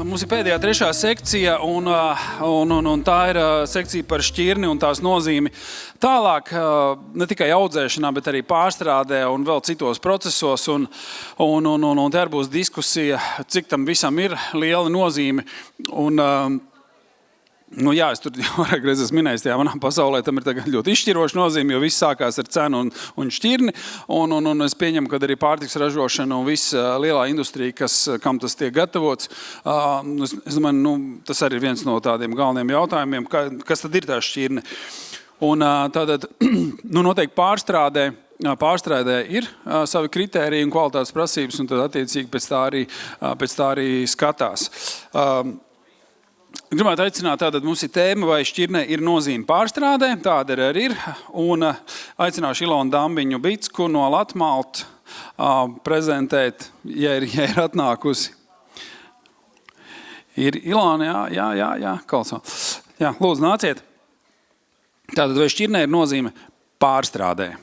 Mums ir pēdējā trešā sekcija, un tā ir sekcija par šķirni un tās nozīmi tālāk, ne tikai audzēšanā, bet arī pārstrādē un vēl citos procesos. Un te arī būs diskusija, cik tam visam ir liela nozīme. Es tur vairāk reizes esmu minējis, tajā manā pasaulē tam ir tagad ļoti izšķiroša nozīme, jo viss sākās ar cenu un šķirni. Un es pieņemu, ka arī pārtiks ražošana un viss lielā industrija, kam tas tiek gatavots. Es domāju, tas arī ir viens no tādiem galveniem jautājumiem, kas tad ir tā šķirne. Un tātad, noteikti pārstrādē ir savi kritēriji un kvalitātes prasības, un tad attiecīgi pēc tā arī skatās. Gribētu aicināt, tātad mums ir tēma, vai šķirnē ir nozīme pārstrādē, tāda arī ir, un aicināšu Ilonu Dambiņu-Bicku no Latmalt prezentēt, ja ir atnākusi. Ir Ilona, jā, Kalso. Jā, lūdzu, nāciet. Tātad, vai šķirnē ir nozīme pārstrādē?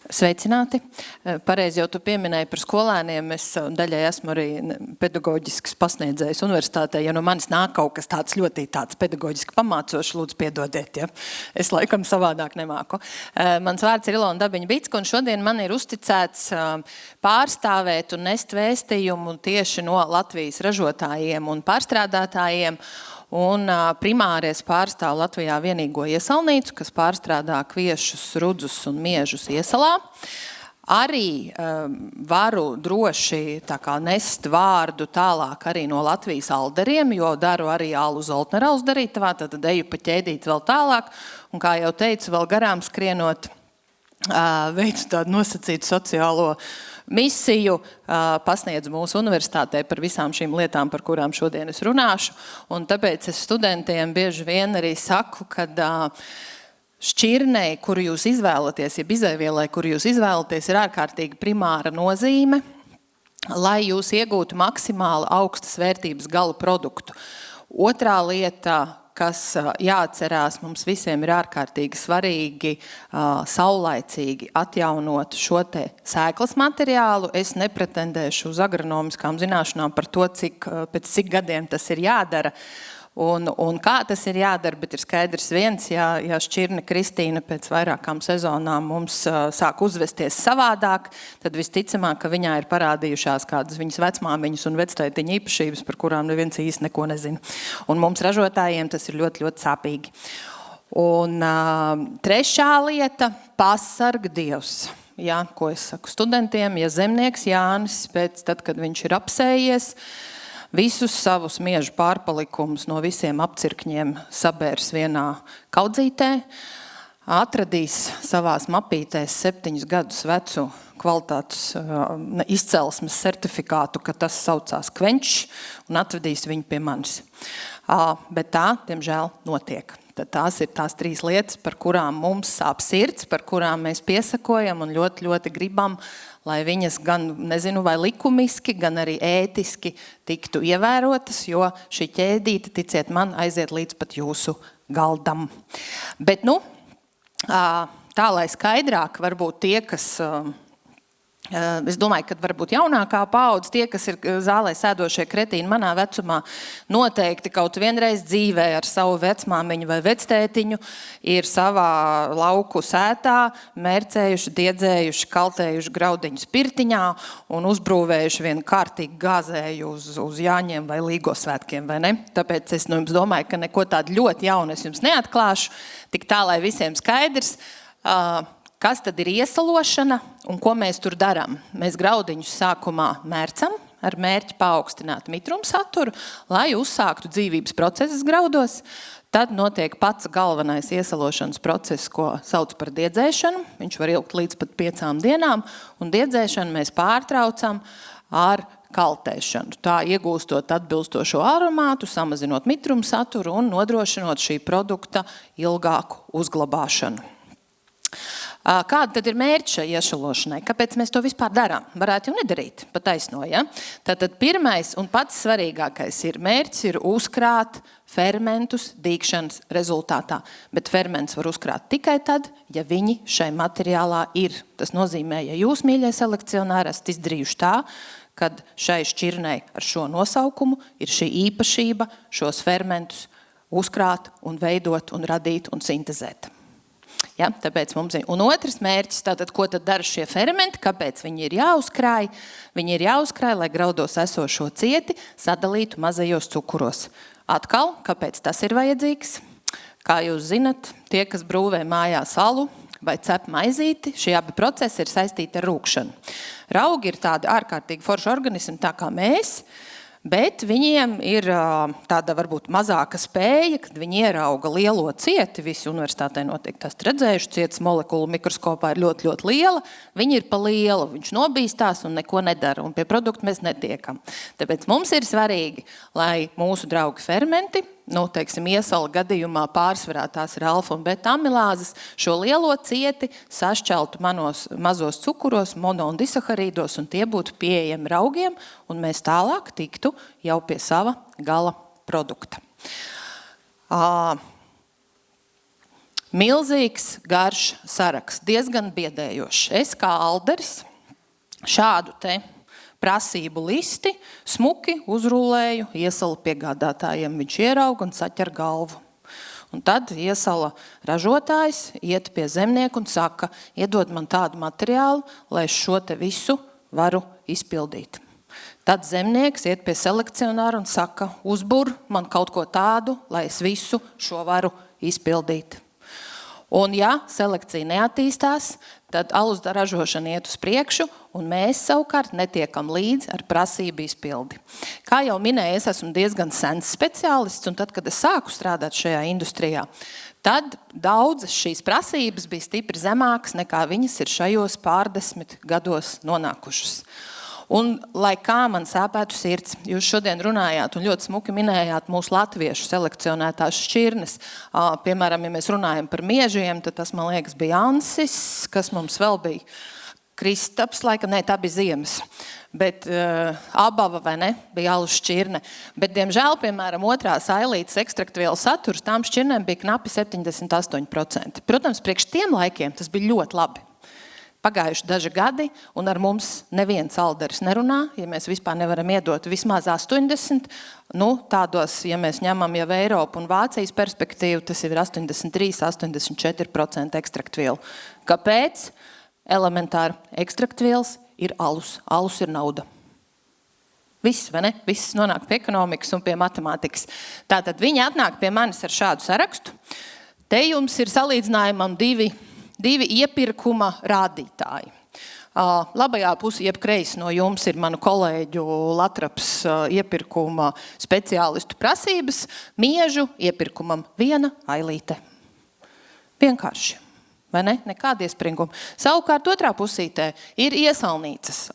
Sveicināti. Pareizi jau tu pieminēji par skolēniem. Es daļai esmu arī pedagoģisks pasniedzējs universitātē. Ja no manis nāk kaut kas tāds ļoti pedagoģiski pamācošs, lūdzu piedodiet, ja es laikam savādāk nemāku. Mans vārds ir Ilona Dambiņa-Bicka, un šodien man ir uzticēts pārstāvēt un nest vēstījumu tieši no Latvijas ražotājiem un pārstrādātājiem. Un primāri es pārstāvu Latvijā vienīgo iesalnīcu, kas pārstrādā kviešus, rudzus un miežus iesalā. Arī varu droši nest vārdu tālāk arī no Latvijas alderiem, jo daru arī alu Zoltnera alsdarītavā, tad eju pa ķēdīt vēl tālāk. Un kā jau teicu, vēl garām skrienot, veicu tādu nosacītu sociālo misiju, pasniedzu mūsu universitātē par visām šīm lietām, par kurām šodien es runāšu. Un tāpēc es studentiem bieži vien arī saku, ka šķirnei, kuru jūs izvēlaties, jeb izēvielai, kuru jūs izvēlaties, ir ārkārtīgi primāra nozīme, lai jūs iegūtu maksimāli augstas vērtības gala produktu. Otrā lieta, kas jāatcerās, mums visiem ir ārkārtīgi svarīgi saulaicīgi atjaunot šo te sēklas materiālu. Es nepretendēšu uz agronomiskām zināšanām par to, pēc cik gadiem tas ir jādara un kā tas ir jādara, bet ir skaidrs viens, ja šķirne Kristīna pēc vairākām sezonām mums sāk uzvesties savādāk, tad visticamāk, ka viņā ir parādījušās kādas viņas vecmāmiņas un vectētiņa īpašības, par kurām neviens īsti neko nezina. Un mums ražotājiem tas ir ļoti, ļoti sāpīgi. Un trešā lieta – pasarg Dievs. Jā, ko es saku studentiem, ja zemnieks Jānis, tad, kad viņš ir apsējies, visus savus miežu pārpalikumus no visiem apcirkņiem sabērs vienā kaudzītē, atradīs savās mapītēs 7 gadus vecu kvalitātes izcelsmes certifikātu, ka tas saucās kvenčs, un atvedīs viņu pie manis. Bet tā, diemžēl, notiek. Tad tās ir tās 3 lietas, par kurām mums sāp sirds, par kurām mēs piesakojam un ļoti, ļoti gribam, lai viņas gan, nezinu, vai likumiski, gan arī ētiski tiktu ievērotas, jo šī ķēdīte, ticiet man, aiziet līdz pat jūsu galdam. Bet, tā, lai skaidrāk, varbūt tie, kas... Es domāju, ka varbūt jaunākā paudze, tie, kas ir zālē sēdošie kretīni manā vecumā, noteikti kaut vienreiz dzīvē ar savu vecmāmiņu vai vectētiņu ir savā lauku sētā mērcējuši, diedzējuši, kaltējuši graudiņus pirtiņā un uzbrūvējuši vienu kārtīgi gāzēju uz Jāņiem vai Līgosvētkiem, vai ne? Tāpēc es jums domāju, ka neko tādu ļoti jaunu es jums neatklāšu, tik tā, lai visiem skaidrs, kas tad ir iesalošana un ko mēs tur darām? Mēs graudiņus sākumā mērcam ar mērķi paaugstināt mitrumsaturu, lai uzsāktu dzīvības procesus graudos. Tad notiek pats galvenais iesalošanas process, ko sauc par diedzēšanu. Viņš var ilgt līdz pat 5 dienām, un diedzēšanu mēs pārtraucam ar kaltēšanu. Tā iegūstot atbilstošo aromātu, samazinot mitrumsaturu un nodrošinot šī produkta ilgāku uzglabāšanu. Kāda tad ir mērķi šai iešalošanai? Kāpēc mēs to vispār darām? Varētu jau nedarīt, pa taisno, ja? Tātad pirmais un pats svarīgākais mērķis ir uzkrāt fermentus dīgšanas rezultātā. Bet ferments var uzkrāt tikai tad, ja viņi šai materiālā ir. Tas nozīmē, ja jūs, mīļie selekcionāri, esat izdarījuši tā, kad šai šķirnei ar šo nosaukumu ir šī īpašība šos fermentus uzkrāt un veidot un radīt un sintezēt. Ja, tāpēc mums ir. Un otrs mērķis, tātad, ko tad dara šie fermenti, kāpēc viņi ir jāuzkrāj? Viņi ir jāuzkrāj, lai graudos esošo cieti sadalītu mazajos cukuros. Atkal, kāpēc tas ir vajadzīgs? Kā jūs zinat, tie, kas brūvē mājās alu vai cep maizīti, šie abi procesi ir saistīti ar rūkšanu. Raugi ir tādi ārkārtīgi forši organismi, tā kā mēs, bet viņiem ir tāda varbūt mazāka spēja, kad viņi ierauga lielo cieti, visi universitātē noteikti tās redzējuši, cietas molekulu mikroskopā ir ļoti, ļoti liela, viņi ir pa lielu, viņš nobīstās un neko nedara, un pie produktu mēs netiekam. Tāpēc mums ir svarīgi, lai mūsu draugi fermenti, iesala gadījumā pārsvarā tās ir alfa un beta amilāzes, šo lielo cieti sašķeltu mazos cukuros, mono un disaharīdos, un tie būtu pieejami raugiem, un mēs tālāk tiktu jau pie sava gala produkta. Milzīgs, garš saraksts, diezgan biedējošs. Es kā alderis šādu te prasību listi, smuki uzrulēju, iesala piegādātājiem, viņš ierauga un saķer galvu. Un tad iesala ražotājs iet pie zemnieku un saka, iedod man tādu materiālu, lai es šo te visu varu izpildīt. Tad zemnieks iet pie selekcionāra un saka, uzbur man kaut ko tādu, lai es visu šo varu izpildīt. Un ja selekcija neattīstās, tad alus ražošana iet uz priekšu, un mēs savukārt netiekam līdz ar prasību izpildi. Kā jau minēju, es esmu diezgan sens speciālists, un tad, kad es sāku strādāt šajā industrijā, tad daudzas šīs prasības bija stipri zemākas, nekā viņas ir šajos pārdesmit gados nonākušas. Un, lai kā man sāpētu sirds, jūs šodien runājāt un ļoti smuki minējāt mūsu latviešu selekcionētās šķirnes. Piemēram, ja mēs runājam par miežiem, tad tas, man liekas, bija Ansis, kas mums vēl bija Kristaps, laikam, tā bija Ziemas. Bet abava, vai ne, bija alus šķirne. Bet, diemžēl, piemēram, otrās ailītes ekstraktvielu saturs, tām šķirnēm bija knapi 78%. Protams, priekš tiem laikiem tas bija ļoti labi. Pagājuši daži gadi, un ar mums neviens alderis nerunā, ja mēs vispār nevaram iedot vismaz 80. Tādos, ja mēs ņemam jau Eiropu un Vācijas perspektīvu, tas ir 83–84% ekstraktvielu. Kāpēc? Elementāri ekstraktvielas ir alus. Alus ir nauda. Viss, vai ne? Viss nonāk pie ekonomikas un pie matemātikas. Tātad viņi atnāk pie manis ar šādu sarakstu. Te jums ir salīdzinājumam divi iepirkuma rādītāji. Labajā pusē, jeb kreisi no jums ir manu kolēģu Latraps iepirkuma speciālistu prasības, miežu iepirkumam 1 ailīte. Vienkārši, vai ne? Nekādi iespringumi. Savukārt otrā pusītē ir iesalnīcas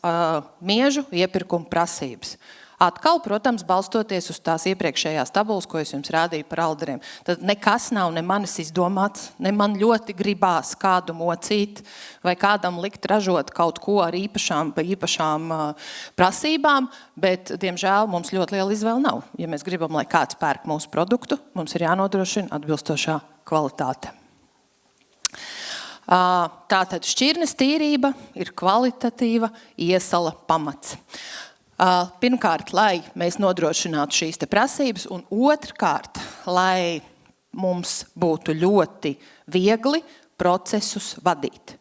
miežu iepirkuma prasības. Atkal, protams, balstoties uz tās iepriekšējās tabulas, ko es jums rādīju par alderiem. Tad nekas nav ne manis izdomāts, ne man ļoti gribās kādu mocīt vai kādam likt ražot kaut ko ar īpašām prasībām, bet, diemžēl, mums ļoti liela izvēle nav. Ja mēs gribam, lai kāds pērk mūsu produktu, mums ir jānodrošina atbilstošā kvalitāte. Tātad šķirnes tīrība ir kvalitatīva iesala pamats. Pirmkārt, lai mēs nodrošinātu šīs te prasības, un otrkārt, lai mums būtu ļoti viegli procesus vadīt.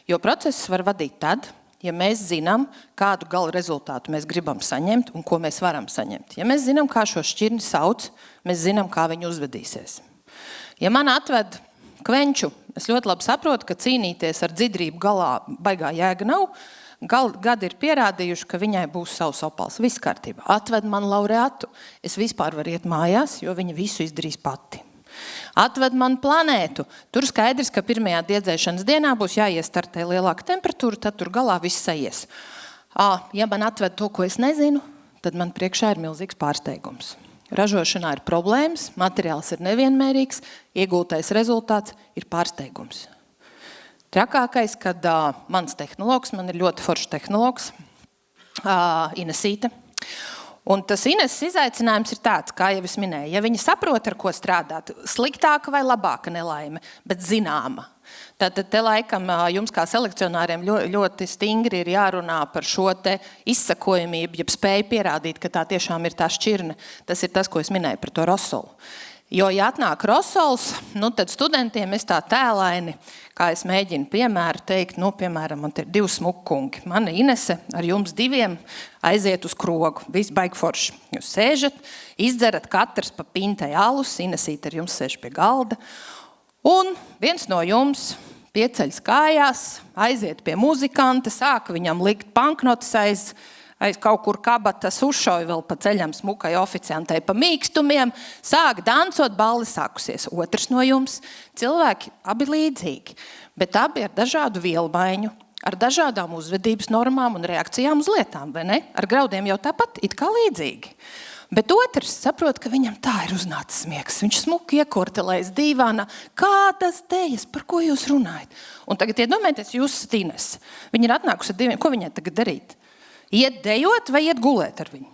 Jo procesus var vadīt tad, ja mēs zinām, kādu gala rezultātu mēs gribam saņemt un ko mēs varam saņemt. Ja mēs zinām, kā šo šķirni sauc, mēs zinām, kā viņi uzvedīsies. Ja man atved kvenču, es ļoti labi saprotu, ka cīnīties ar dzidrību galā baigā jēga nav. Gadi ir pierādījuši, ka viņai būs savs opals. Viss kārtībā. Atved man laureātu. Es vispār varu iet mājās, jo viņa visu izdarīs pati. Atved man planētu. Tur skaidrs, ka pirmajā diedzēšanas dienā būs jāiestartē lielāka temperatūra, tad tur galā viss sajies. Ja man atved to, ko es nezinu, tad man priekšā ir milzīgs pārsteigums. Ražošanā ir problēmas, materiāls ir nevienmērīgs, iegūtais rezultāts ir pārsteigums. Trakākais, kad mans tehnologs, man ir ļoti foršs tehnologs, Inesīte. Un tas Ineses izaicinājums ir tāds, kā jau es minēju, ja viņi saprot, ar ko strādāt, sliktāka vai labāka nelaime, bet zināma. Tātad te laikam jums kā selekcionāriem ļoti stingri ir jārunā par šo te izsakojamību, jeb spēju pierādīt, ka tā tiešām ir tā šķirne. Tas ir tas, ko es minēju par to rosolu. Jo, ja atnāk rosols, tad studentiem es tā tēlaini, kā es mēģinu piemēru teikt, piemēram, man te ir 2 smukungi. Mana Inese ar jums 2 aiziet uz krogu. Viss baigi forši. Jūs sēžat, izdzerat katrs pa pintai alus, Inesīte ar jums sēž pie galda. Un viens no jums pieceļas kājās, aiziet pie muzikanta, sāka viņam likt banknotes aiz kaut kur kabatas, uzšauj vēl pa ceļam smukai oficiantai pa mīkstumiem, sāk dancot, balli sākusies. Otrs no jums, cilvēki abi līdzīgi, bet abi ar dažādu vielmaiņu, ar dažādām uzvedības normām un reakcijām uz lietām, vai ne? Ar graudiem jau tāpat, it kā līdzīgi. Bet otrs saprot, ka viņam tā ir uznācis smiegs. Viņš smuki iekortelējas dīvānā. Kādas tejas, par ko jūs runājat? Un tagad iedomājieties, jūs esat Inese. Viņa ir atnākusi ar 2, ko viņai tagad darīt? Iet dejot vai iet gulēt ar viņu?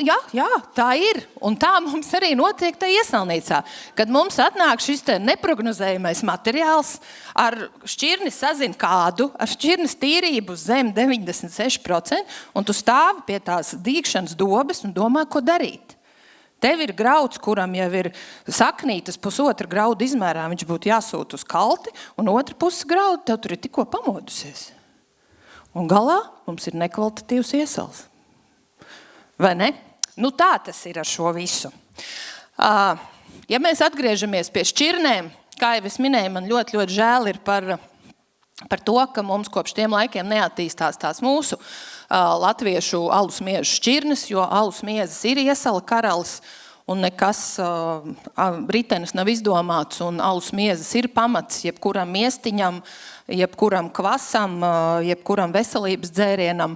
Jā, tā ir. Un tā mums arī notiek tā iesalnīcā. Kad mums atnāk šis te neprognozējamais materiāls, ar šķirni sazin kādu, ar šķirnes tīrību zem 96%, un tu stāvi pie tās dīkšanas dobes un domā, ko darīt. Tev ir grauds, kuram jau ir saknītas 1,5 graudu izmērā, viņš būtu jāsūt uz kalti, un otra puses graudu, tev tur ir tikko pamodusies. Un galā mums ir nekvalitatīvs iesals. Vai ne? Tā tas ir ar šo visu. Ja mēs atgriežamies pie šķirnēm, kā jau es minēju, man ļoti, ļoti žēl ir par to, ka mums kopš tiem laikiem neattīstās tās mūsu latviešu alus miežu šķirnes, jo alus miezes ir iesala karalis, un nekas ritenis nav izdomāts, un alus miezes ir pamats jebkuram miestiņam, jebkuram kvasam, jebkuram veselības dzērienam,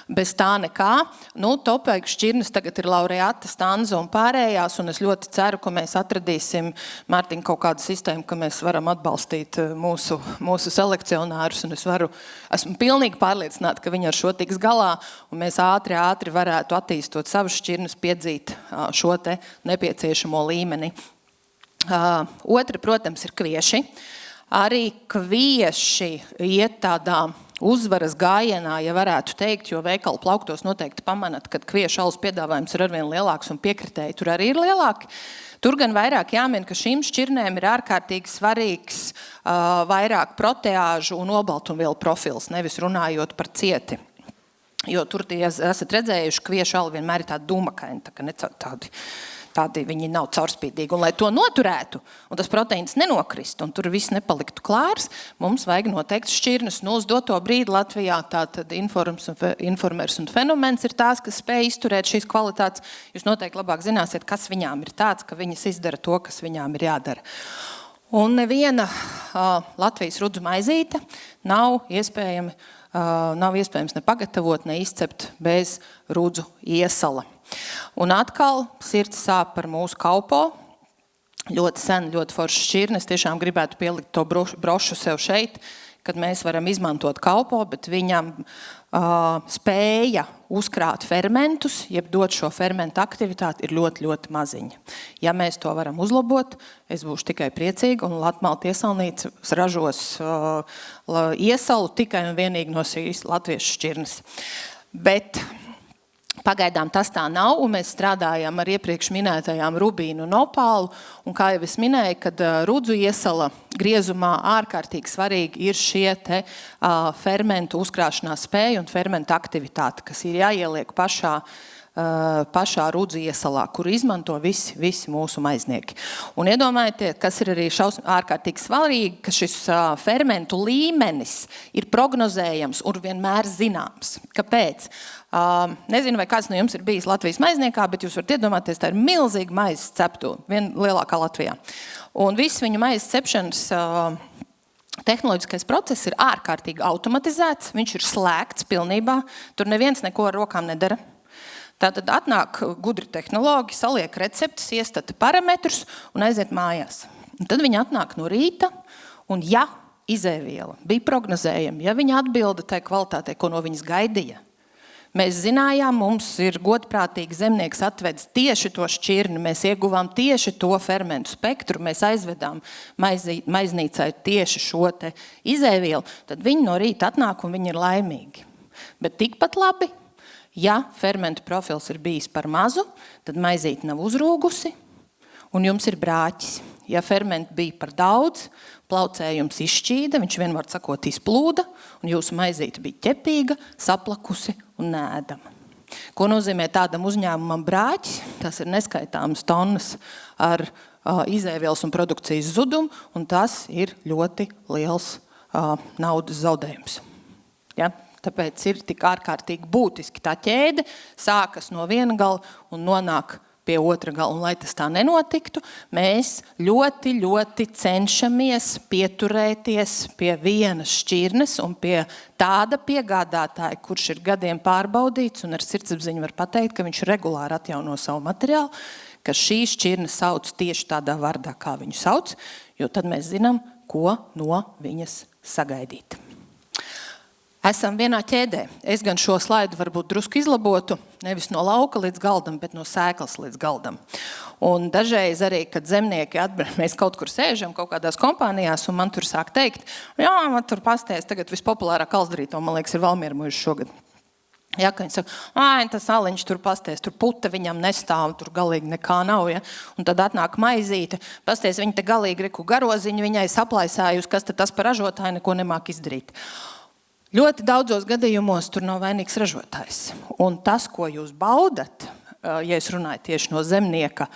bez tā nekā. Topēku šķirnes tagad ir laureāta Stanza un pārējās, un es ļoti ceru, ka mēs atradīsim, Mārtiņ, kaut kādu sistēmu, ka mēs varam atbalstīt mūsu selekcionārus, un esmu pilnīgi pārliecināta, ka viņi ar šo tiks galā, un mēs ātri varētu attīstot savus šķirnes, piedzīt šo te nepieciešamo līmeni. Otra, protams, ir kvieši. Arī kvieši iet tādā uzvaras gājienā, ja varētu teikt, jo veikalu plauktos noteikti pamanat, kad kviešu alus piedāvājums ir arvien lielāks un piekritēji tur arī ir lielāki. Tur gan vairāk jāmin, ka šīm šķirnēm ir ārkārtīgi svarīgs vairāk proteāžu un olbaltumvielu profils, nevis runājot par cieti. Jo tur esat redzējuši, kviešu alu vienmēr ir tādi dūmakaini, tā ka tādi viņi nav caurspīdīgi. Un lai to noturētu, un tas proteīns nenokrist, un tur viss nepaliktu klārs, mums vajag noteikti šķirnes. Uz doto brīdi Latvijā tātad informers un fenomens ir tās, kas spēj izturēt šīs kvalitātes. Jūs noteikti labāk zināsiet, kas viņām ir tāds, ka viņas izdara to, kas viņām ir jādara. Un neviena Latvijas rudzu maizīte nav iespējams ne pagatavot, ne izcept bez rudzu iesala. Un atkal sirds sāp par mūsu kaupo. Ļoti sen, ļoti foršs šķirnes. Tiešām gribētu pielikt to brošu sev šeit, kad mēs varam izmantot kaupo, bet viņam spēja uzkrāt fermentus, jeb dot šo fermentu aktivitāti, ir ļoti, ļoti maziņa. Ja mēs to varam uzlabot, es būšu tikai priecīga, un Latmalta iesalnīca ražos iesalu tikai un vienīgi no šīs latviešu šķirnes. Bet pagaidām tas tā nav, un mēs strādājam ar iepriekš minētajām rubīnu un opālu, un kā jau es minēju, kad rudzu iesala griezumā ārkārtīgi svarīgi ir šie te fermentu uzkrāšanās spēja un fermentu aktivitāte, kas ir jāieliek pašā rudzu iesalā, kuru izmanto visi mūsu maiznieki. Un iedomājieties, kas ir arī ārkārtīgi svarīgi, ka šis fermentu līmenis ir prognozējams un vienmēr zināms. Kāpēc? Nezinu, vai kāds no jums ir bijis Latvijas maizniekā, bet jūs varat iedomāties, tā ir milzīga maizes ceptuve, viena lielākā Latvijā. Un viss viņu maizes cepšanas tehnoloģiskais process ir ārkārtīgi automatizēts, viņš ir slēgts pilnībā, tur neviens neko ar rokām nedara. Tātad atnāk gudri tehnologi, saliek receptes, iestata parametrus un aiziet mājās. Un tad viņi atnāk no rīta Un ja izēviela bija prognozējama, ja viņa atbilda tai kvalitātei, ko no viņas gaidīja, mēs zinājām, mums ir godprātīgi zemnieks atvedis tieši to šķirni, mēs ieguvām tieši to fermentu spektru, mēs aizvedām maiznīcai tieši šo te izēvielu, tad viņi no rīta atnāk un viņi ir laimīgi. Bet tikpat labi, ja fermentu profils ir bijis par mazu, tad maizīte nav uzrūgusi un jums ir brāķis. Ja fermenti bija par daudz, plaucējums izšķīda, viņš vienmēr sakot izplūda, un jūsu maizīte bija ķepīga, saplakusi un nēdama. Ko nozīmē tādam uzņēmumam brāķis? Tas ir neskaitāmas tonnas ar izēvielas un produkcijas zudumu, un tas ir ļoti liels naudas zaudējums. Ja? Tāpēc ir tik ārkārtīgi būtiski tā ķēde, sākas no viena gala un nonāk pie otra gala, un lai tas tā nenotiktu, mēs ļoti, ļoti cenšamies pieturēties pie vienas šķirnes un pie tāda piegādātāja, kurš ir gadiem pārbaudīts un ar sirdsapziņu var pateikt, ka viņš regulāri atjauno savu materiālu, ka šī šķirne sauc tieši tādā vārdā, kā viņu sauc, jo tad mēs zinām, ko no viņas sagaidīt. Esam vienā ķēdē. Es gan šo slaidu varbūt drusku izlabotu, nevis no lauka līdz galdam, bet no sēklas līdz galdam. Un dažreiz arī, kad zemnieki mēs kaut kur sēžam, kaut kādās kompānijās, un man tur sāk teikt, jā, man tur pasties, tagad vispopulārāk kalsdarīto, man liekas, ir Valmiera muiža šogad. Ja, ka viņi saka, tas aliņš tur pasties, tur puta viņam nestāv, tur galīgi nekā nav, ja? Un tad atnāk maizīte, pasties, viņa te galīgi reku garoziņu, viņai saplaisājusi, kas tad tas par ražotāju neko nemāk izdarīt. Ļoti daudzos gadījumos tur nav vainīgs ražotājs. Un tas, ko jūs baudat, ja es runāju tieši no zemnieka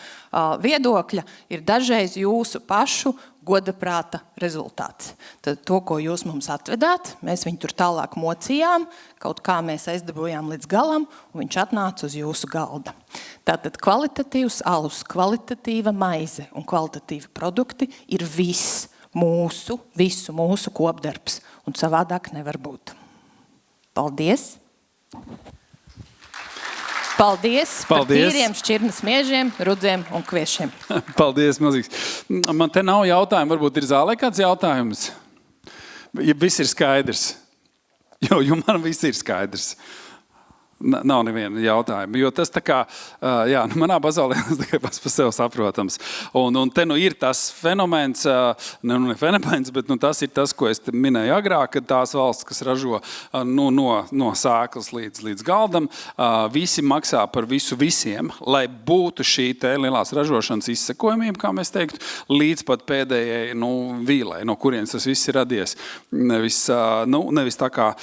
viedokļa, ir dažreiz jūsu pašu godaprāta rezultāts. Tad to, ko jūs mums atvedāt, mēs viņu tur tālāk mocījām, kaut kā mēs aizdabūjām līdz galam, un viņš atnāca uz jūsu galda. Tātad kvalitatīvs alus, kvalitatīva maize un kvalitatīvi produkti ir visu mūsu kopdarbs, un savādāk nevar būt. Paldies! Paldies par tīriem šķirnes miežiem, rudziem un kviešiem. Paldies, milzīgs. Man te nav jautājumu, varbūt ir zālē kāds jautājums? Ja viss ir skaidrs. Jo man viss ir skaidrs. Nav neviena jautājuma, jo tas tā kā, jā, manā pasaulē tas tikai pats par sevi saprotams. Un te ir tas fenomens, ne fenomens, bet tas ir tas, ko es minēju agrāk, kad tās valsts, kas ražo no sēklas līdz galdam, visi maksā par visu visiem, lai būtu šī te lielās ražošanas izsekojamība, kā mēs teiktu, līdz pat pēdējai vīlai, no kurienes tas viss ir radies. Nevis tā kā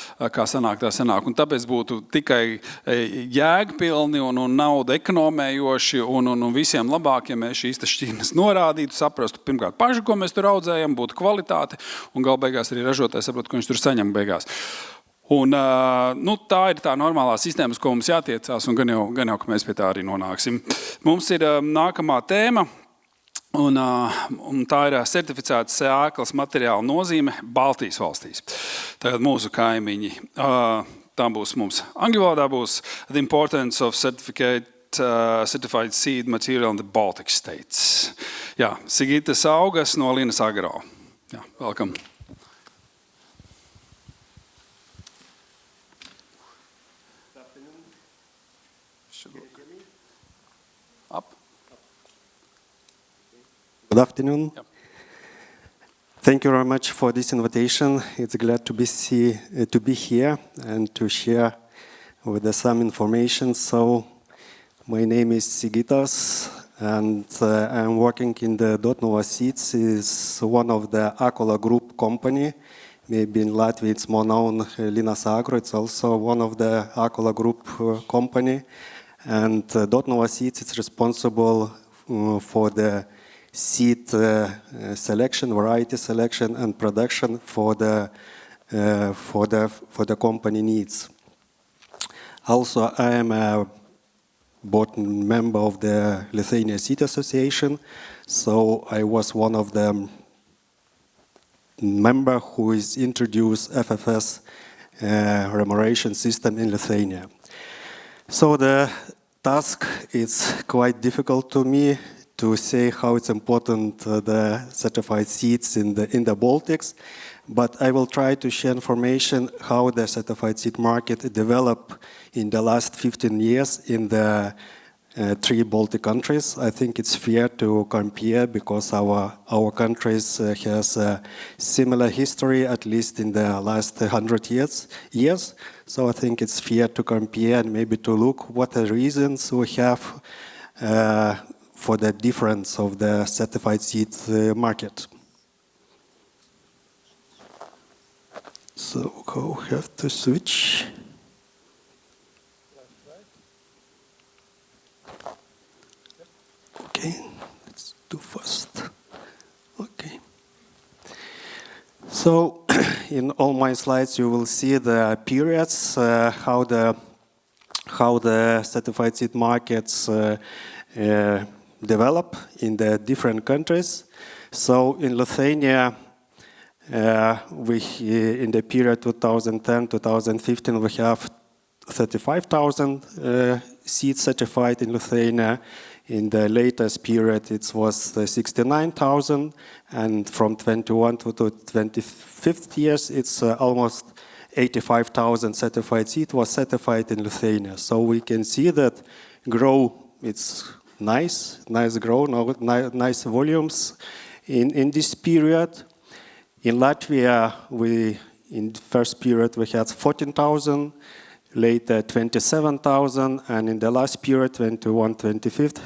sanāk, tā sanāk. Un tāpēc būtu tikai jēgpilni un naudu ekonomējoši un visiem labāk, ja mēs šīs šķirnes norādītu, saprastu pirmkārt paši, ko mēs tur audzējam, būtu kvalitāte un galbeigās arī ražotājs saprot, ko viņš tur saņem beigās. Un tā ir tā normālā sistēma, uz ko mums jātiecās, un gan jau, ka mēs pie tā arī nonāksim. Mums ir nākamā tēma, un tā ir certificēta sēklas materiāla nozīme Baltijas valstīs. Tagad mūsu kaimiņi. Tā būs mums angļu valodā būs the importance of certified seed material in the Baltic states. Jā, Sigita Saugas no Linas Agro. Jā, welcome. Good afternoon. Up. Good afternoon. Yep. Thank you very much for this invitation. It's glad to be here and to share with some information. So, my name is Sigitas, and I'm working in the Dotnuva Seeds. It's one of the Akola Group company. Maybe in Latvia it's more known Linas Agro. It's also one of the Akola Group company. And Dotnuva Seeds is responsible for the seed selection, variety selection, and production for the company needs. Also, I am a board member of the Lithuania Seed Association, so I was one of the member who is introduced FFS remuneration system in Lithuania. So the task is quite difficult to me to say how it's important the certified seeds in the Baltics, but I will try to share information how the certified seed market developed in the last 15 years in the 3 Baltic countries. I think it's fair to compare because our countries has a similar history, at least in the last 100 years. So I think it's fair to compare and maybe to look what the reasons we have for the difference of the certified seed market. So how have to switch? Okay, it's too fast. Okay. So in all my slides, you will see the periods, how the certified seed markets develop in the different countries. So in Lithuania, in the period 2010-2015, we have 35,000 seeds certified in Lithuania. In the latest period, it was 69,000, and from 21 to 25th years, it's almost 85,000 certified seed was certified in Lithuania. So we can see that it's nice growth, nice volumes in this period. In Latvia, in the first period we had 14,000, later 27,000, and in the last period, 21-25,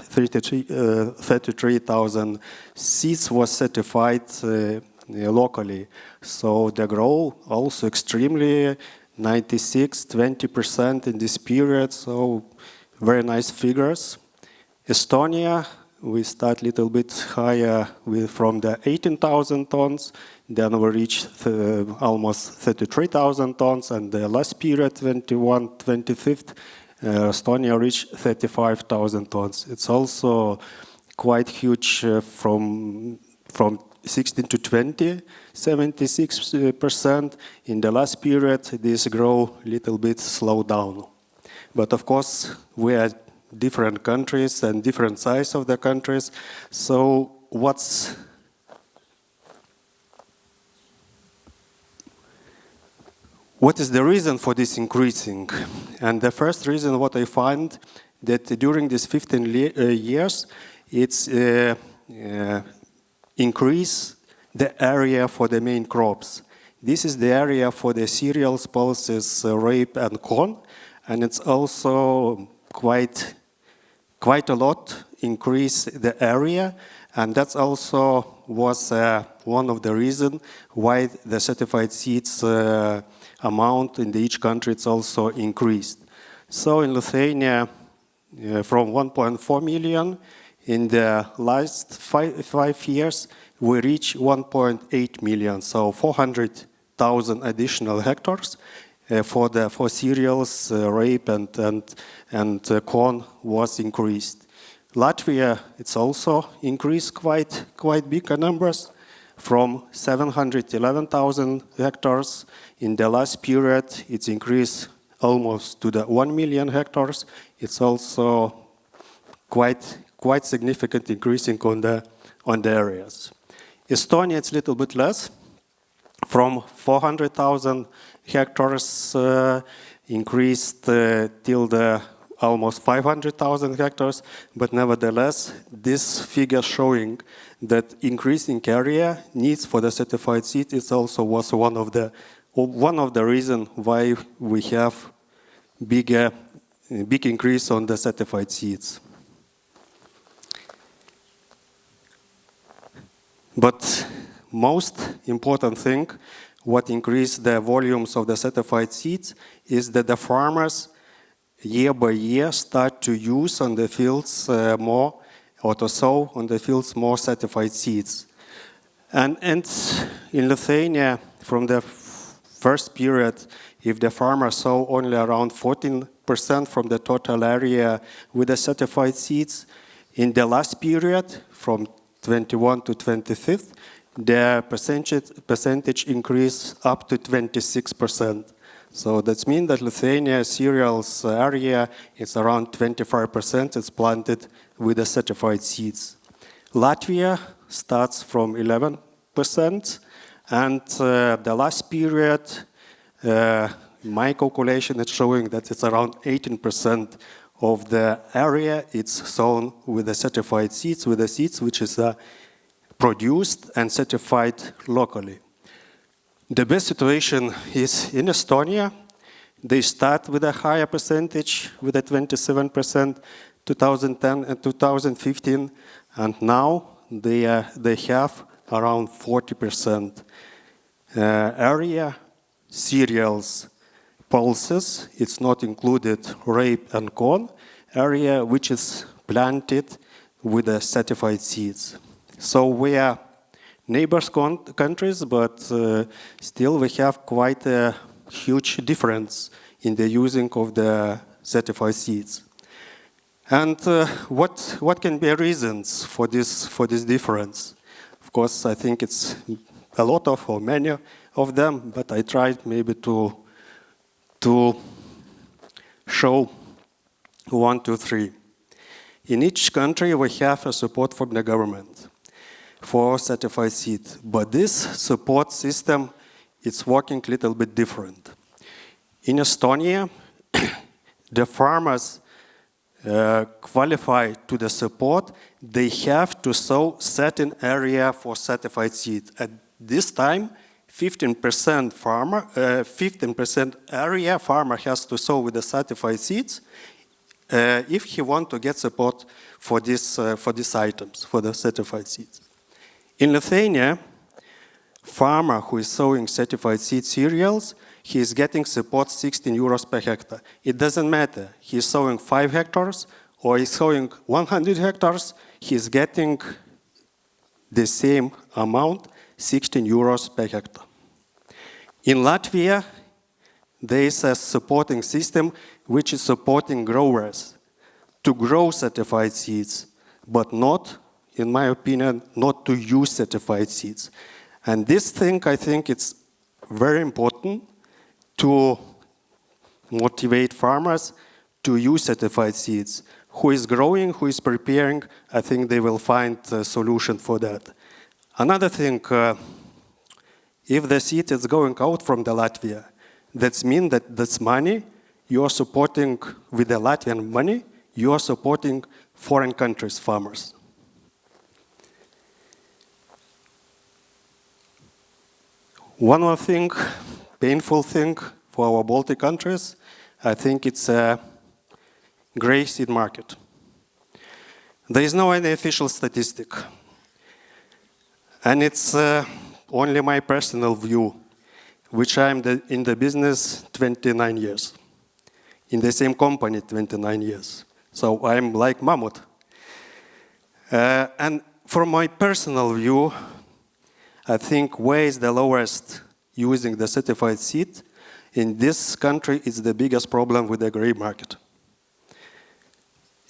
33,000 seeds was certified locally. So the growth also extremely 96-20% in this period. So very nice figures. Estonia, we start a little bit higher from the 18,000 tons, then we reached almost 33,000 tons, and the last period, 21-25, Estonia reached 35,000 tons. It's also quite huge from 16 to 20, 76%. In the last period, this growth a little bit slowed down. But of course, we are different countries and different size of the countries. So what is the reason for this increasing? And the first reason what I find that during these 15 years, it's increase the area for the main crops. This is the area for the cereals, pulses, rape and corn, and it's also quite a lot increase the area, and that's also was one of the reasons why the certified seeds amount in each country it's also increased. So in Lithuania, from 1.4 million in the last 5 years, we reach 1.8 million, so 400,000 additional hectares for cereals, rape and corn was increased. Latvia, it's also increased quite big numbers, from 711,000 hectares. In the last period, it's increased almost to the 1 million hectares. It's also quite significant increasing on the areas. Estonia, it's a little bit less, from 400,000 hectares increased till the almost 500,000 hectares, but nevertheless, this figure showing that increasing area needs for the certified seed is also was one of the reasons why we have big increase on the certified seeds. But most important thing, what increased the volumes of the certified seeds is that the farmers year by year start to use on the fields more, or to sow on the fields more certified seeds. And in Lithuania, from the first period, if the farmers sow only around 14% from the total area with the certified seeds, in the last period, from 21 to 25th, the percentage increased up to 26%. So that means that Lithuania cereals area is around 25%. It's planted with the certified seeds. Latvia starts from 11%, and the last period, my calculation is showing that it's around 18% of the area it's sown with the certified seeds, with the seeds which is produced and certified locally. The best situation is in Estonia. They start with a higher percentage, with a 27%, 2010 and 2015, and now they have around 40% area. Cereals, pulses, it's not included rape and corn, area which is planted with the certified seeds. So we are neighbors countries, but still we have quite a huge difference in the using of the certified seeds. And what can be reasons for this difference? Of course, I think it's a lot of or many of them, but I tried maybe to show 1, 2, 3. In each country, we have a support from the government for certified seed, but this support system is working a little bit different. In Estonia, the farmers qualify to the support. They have to sow certain area for certified seed. At this time, 15% area farmer has to sow with the certified seeds if he want to get support for these items, for the certified seeds. In Lithuania, farmer who is sowing certified seed cereals, he is getting support 16 euros per hectare. It doesn't matter, he is sowing 5 hectares or he is sowing 100 hectares, he is getting the same amount, 16 euros per hectare. In Latvia, there is a supporting system which is supporting growers to grow certified seeds, but not, in my opinion, not to use certified seeds. And this thing, I think it's very important to motivate farmers to use certified seeds. Who is growing, who is preparing, I think they will find a solution for that. Another thing, if the seed is going out from the Latvia, that means that this money you are supporting with the Latvian money, you are supporting foreign countries' farmers. One more thing, painful thing for our Baltic countries, I think it's a gray seed market. There is no any official statistic. And it's only my personal view, which I'm in the business 29 years. In the same company 29 years. So I'm like mammoth. And from my personal view, I think where is the lowest using the certified seed in this country is the biggest problem with the gray market.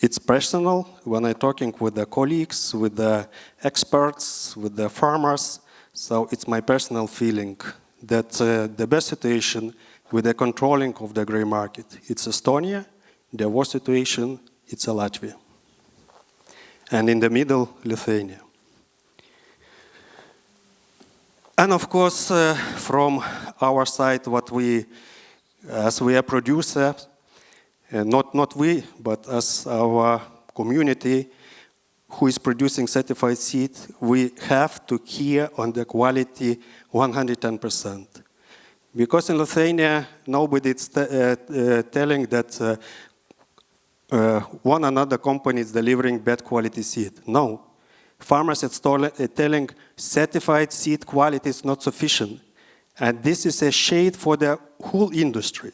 It's personal when I'm talking with the colleagues, with the experts, with the farmers. So it's my personal feeling that the best situation with the controlling of the gray market, it's Estonia. The worst situation, it's Latvia. And in the middle, Lithuania. And of course, from our side, as we are producers, not we, but as our community who is producing certified seed, we have to care on the quality 110%. Because in Lithuania, nobody is telling that one another company is delivering bad quality seed. No. Farmers are telling certified seed quality is not sufficient. And this is a shade for the whole industry.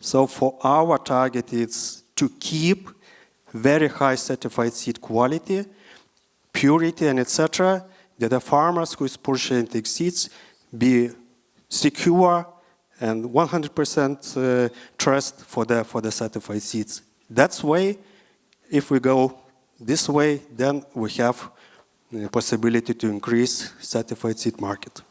So for our target, it's to keep very high certified seed quality, purity, and etc., that the farmers who is purchasing seeds be secure and 100% trust for the certified seeds. That's why, if we go this way, then we have the possibility to increase certified seed market.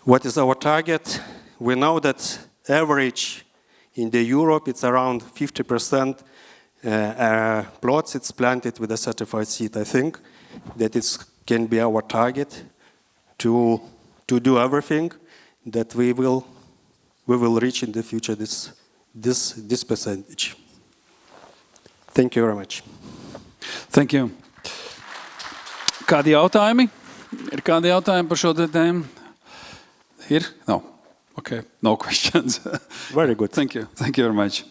What is our target? We know that average in the Europe it's around 50% plots it's planted with a certified seed. I think that it can be our target to do everything that we will reach in the future this percentage. Thank you very much. Thank you. Kādi jautājumi? Ir kādi jautājumi par šo tēmu? Ir? No. Okay. No questions. Very good. Thank you. Thank you very much.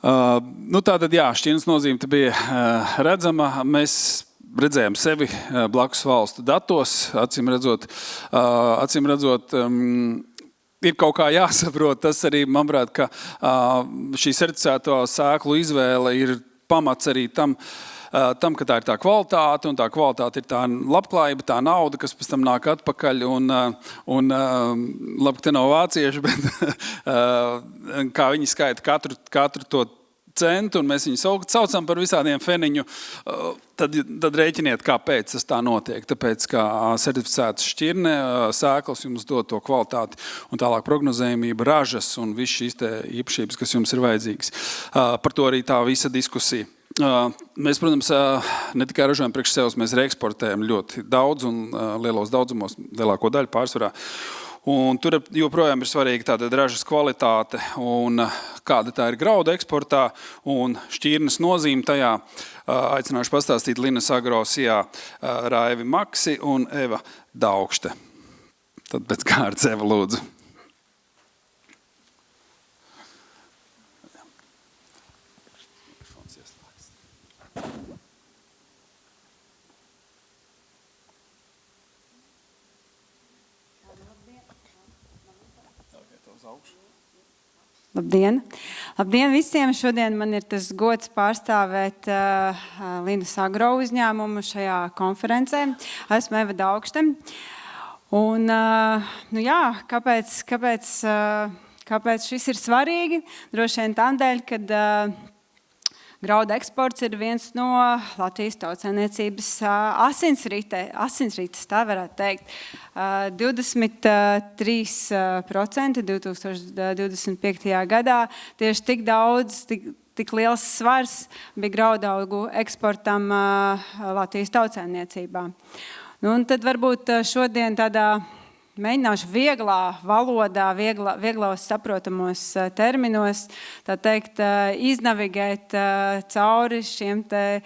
Tātad, jā, šķirnes nozīme te bija redzama. Mēs redzējām sevi blakus valstu datos. Acīm redzot, ir kaut kā jāsaprot. Tas arī, manuprāt, ka šī certificēto sēklu izvēle ir pamats arī tam, ka tā ir tā kvalitāte, un tā kvalitāte ir tā labklājība, tā nauda, kas pēc tam nāk atpakaļ, un labi, te nav vācieši, bet kā viņi skaita katru to centu, un mēs viņus saucam par visādiem feniņu, tad rēķiniet, kāpēc tas tā notiek. Tāpēc, kā certificētas šķirne, sēklas jums dod to kvalitāti, un tālāk prognozējumība, ražas un viss šīs te īpašības, kas jums ir vajadzīgas. Par to arī tā visa diskusija. Mēs, protams, ne tikai ražojam priekš sevis, mēs reeksportējam ļoti daudz un lielos daudzumos, lielāko daļu pārsvarā. Un tur joprojām ir svarīga tāda ražas kvalitāte un kāda tā ir grauda eksportā un šķirnes nozīme tajā. Aicināšu pastāstīt Linas Agro SIA Raivi Maksi un Eva Daugšte. Tad pēc kārtas Eva lūdzu. Labdien! Labdien visiem! Šodien man ir tas gods pārstāvēt Linas Agro uzņēmumu šajā konferencē. Esmu Eva Daugšte. Un, jā, kāpēc šis ir svarīgi? Droši vien tādēļ, kad grauda eksports ir viens no Latvijas tautsaimniecības asinsrites, tā varētu teikt. 23% 2025. gadā tieši tik daudz, tik liels svars bija graudaugu eksportam Latvijas tautsaimniecībā. Un tad varbūt šodien tādā mēģināšu vieglā valodā, vieglos saprotamos terminos, tā teikt, iznavigēt cauri šiem te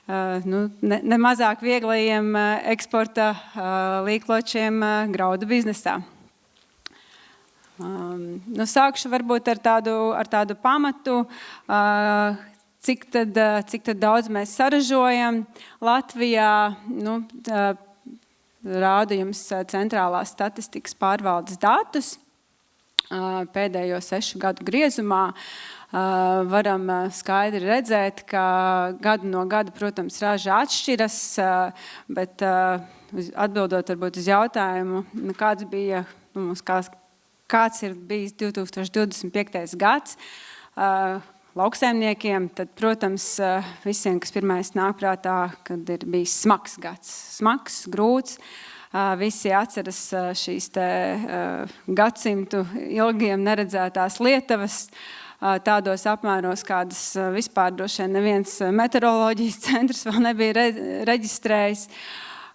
nemazāk vieglajiem eksporta līkločiem graudu biznesā. Sākšu varbūt ar tādu pamatu, cik tad daudz mēs saražojam Latvijā. Rādu jums centrālās statistikas pārvaldes datus. Pēdējo 6 gadu griezumā varam skaidri redzēt, ka gadu no gada, protams, raža atšķiras, bet atbildot varbūt uz jautājumu, kāds ir bijis 2025. gads lauksaimniekiem, tad, protams, visiem, kas pirmais nāk prātā, kad ir bijis smags gads. Smags, grūts. Visi atceras šīs te gadsimtu ilgiem neredzētās lietavas tādos apmēros, kādas vispār droši vien neviens meteoroloģijas centrs vēl nebija reģistrējis.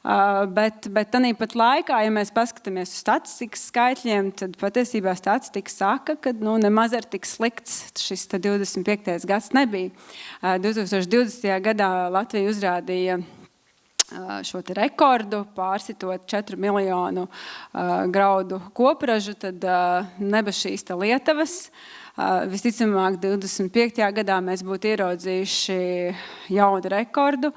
Bet tāpat laikā, ja mēs paskatāmies uz statistikas skaitļiem, tad patiesībā statistika saka, ka nemaz ar tik slikts šis 25. gads nebija. 2020. gadā Latvija uzrādīja šo te rekordu, pārsitot 4 miljonu graudu kopražu, tad neba šīs te lietavas. Visticamāk, 25. gadā mēs būtu ieraudzījuši jaunu rekordu,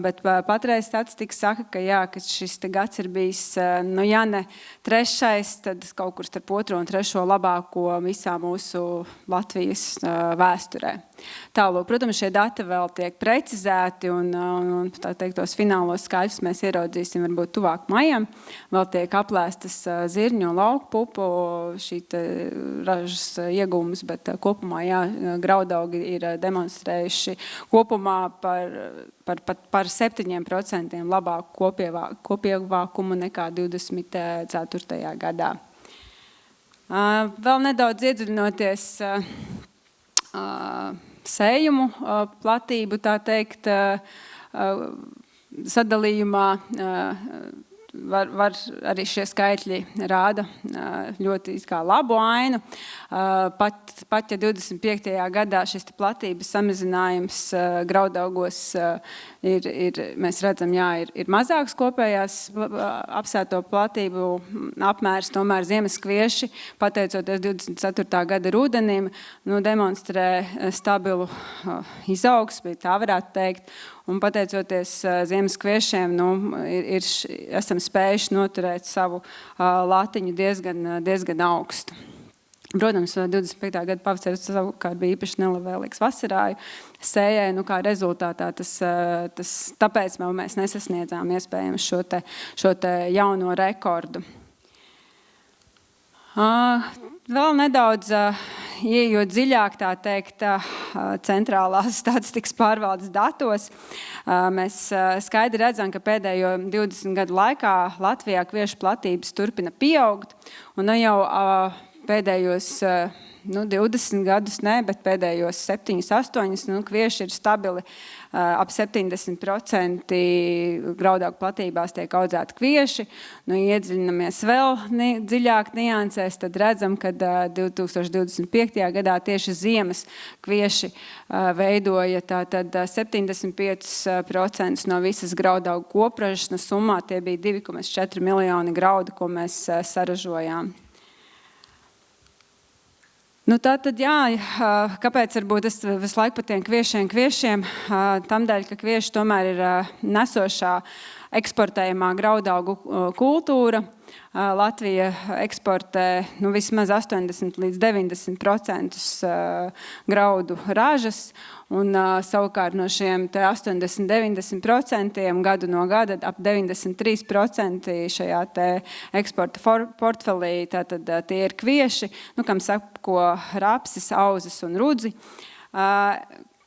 bet patreiz statistika saka, ka šis gads ir bijis, ja ne 3., tad kaut kur starp 2. un 3. labāko visā mūsu Latvijas vēsturē. Tālāk, protams, šie dati vēl tiek precizēti un tā teikt, tos finālos skaļus mēs ieraudzīsim varbūt tuvāk maijam. Vēl tiek aplēstas zirņu un lauku pupu šī ražas iegūmas, bet kopumā, graudaugi ir demonstrējuši kopumā par 7% labāku kopievākumu nekā 24. gadā. Vēl nedaudz iedziļinoties sējumu platību, tā teikt, sadalījumā. Var arī šie skaitļi rāda ļoti labu ainu. Pat ja 25. gadā šis platības samazinājums graudaugos mēs redzam, ir mazāks kopējās apsēto platību apmērs, tomēr ziemaskvieši, pateicoties 24. gada rudenim, demonstrē stabilu izaugsmi, tā varētu teikt. Un pateicoties ziemaskviešiem, esam spējuši noturēt savu latiņu diezgan augstu. Protams, 25. gada pavasaris savukārt bija īpaši nelabvēlīgs vasarāju sējai, kā rezultātā tāpēc mēs nesasniedzām iespējams šo te jauno rekordu. Vēl nedaudz ieejot dziļāk, tā teikt, centrālās statistikas pārvaldes datos, mēs skaidri redzam, ka pēdējo 20 gadu laikā Latvijā kviešu platības turpina pieaugt, un jau pēdējos 20 gadus, bet pēdējos 7-8, kvieši ir stabili ap 70% graudaugu platībās tiek audzēti kvieši. Iedziļinamies vēl dziļāk niansēs, tad redzam, ka 2025. gadā tieši ziemas kvieši veidoja tātad 75% no visas graudaugu kopražas, summā tie bija 2,4 miljoni graudu, ko mēs saražojām. Tātad, kāpēc varbūt es visu laiku par tiem kviešiem, tamdēļ, ka kvieši tomēr ir nesošā eksportējumā graudaugu kultūra. Latvija eksportē vismaz 80 līdz 90% graudu ražas, un savukārt no šiem 80-90% gadu no gada ap 93% šajā te eksporta portfelī, tātad tie ir kvieši, kam sako rapsis, auzas un rudzi.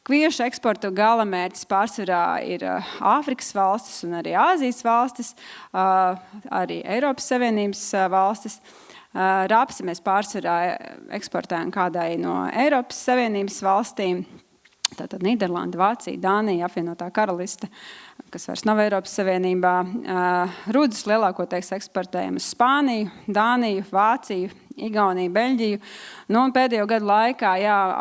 Kviešu eksporta galamērķis pārsvarā ir Āfrikas valstis un arī Āzijas valstis, arī Eiropas Savienības valstis. Rapsi mēs pārsvarā eksportējam kādai no Eiropas Savienības valstīm, tātad Nīderlanda, Vācija, Dānija, apvienotā karaliste, kas vairs nav Eiropas Savienībā. Rudzus lielākoties eksportējam uz Spāniju, Dāniju, Vāciju, Igauniju, Beļģiju. Un pēdējo gadu laikā,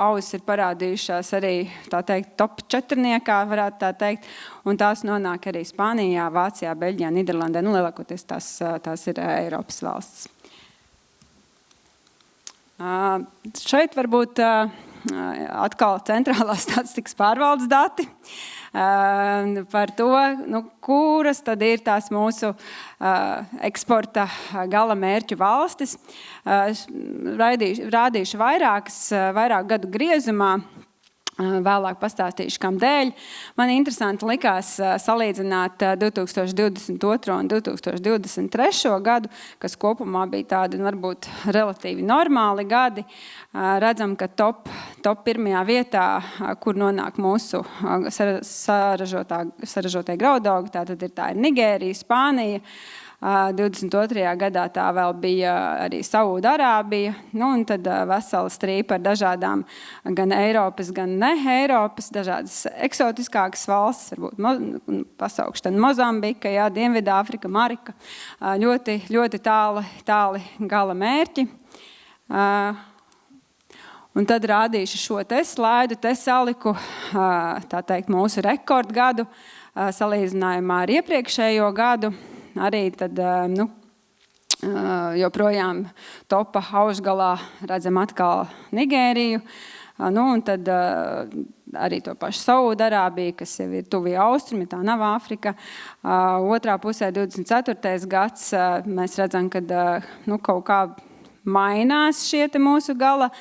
auzas ir parādījušās arī, tā teikt, top 4, varētu tā teikt, un tās nonāk arī Spānijā, Vācijā, Beļģijā, Nīderlandē, lielākoties tās ir Eiropas valsts. Šeit varbūt atkal centrālās statistikas pārvaldes dati par to, kuras tad ir tās mūsu eksporta gala mērķu valstis. Rādīšu vairāk gadu griezumā. Vēlāk pastāstīšu, kam dēļ. Man interesanti likās salīdzināt 2022. un 2023. gadu, kas kopumā bija tādi varbūt relatīvi normāli gadi. Redzam, ka top 1. vietā, kur nonāk mūsu saražotie graudaugi, tā ir Nigērija, Spānija. 22. gadā tā vēl bija arī Saūda-Arābija, un tad vesela strīpa ar dažādām gan Eiropas, gan ne Eiropas, dažādas eksotiskākas valstis, varbūt pasaukšu tad Mozambika, Dienvidāfrika, Marika, ļoti tāli gala mērķi. Un tad rādīšu šo te slaidu, te saliku, tā teikt, mūsu rekordgadu salīdzinājumā ar iepriekšējo gadu. Arī tad, joprojām topa augšgalā redzam atkal Nigēriju, un tad arī to pašu Saūda-Arābiju, kas jau ir tuvie austrumi, tā nav Āfrika. Otrā pusē 24. gads mēs redzam, ka kaut kā mainās šie te mūsu gala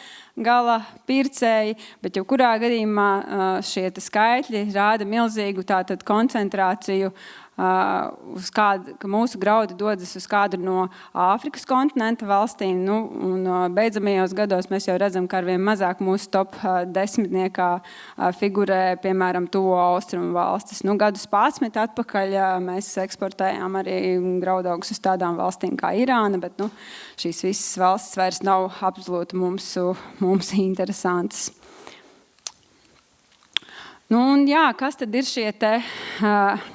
pircēji, bet jau kurā gadījumā šie te skaitļi rāda milzīgu tātad koncentrāciju ka mūsu graudi dodas uz kādu no Āfrikas kontinenta valstīm, un beidzamajos gados mēs jau redzam, ka arvien mazāk mūsu top 10 figurē, piemēram, tuvo austrumu valstis. Gadus 11 atpakaļ mēs eksportējām arī graudaugus uz tādām valstīm kā Irāna, bet šīs visas valstis vairs nav absolūti mums interesantas. Un jā, kas tad ir šie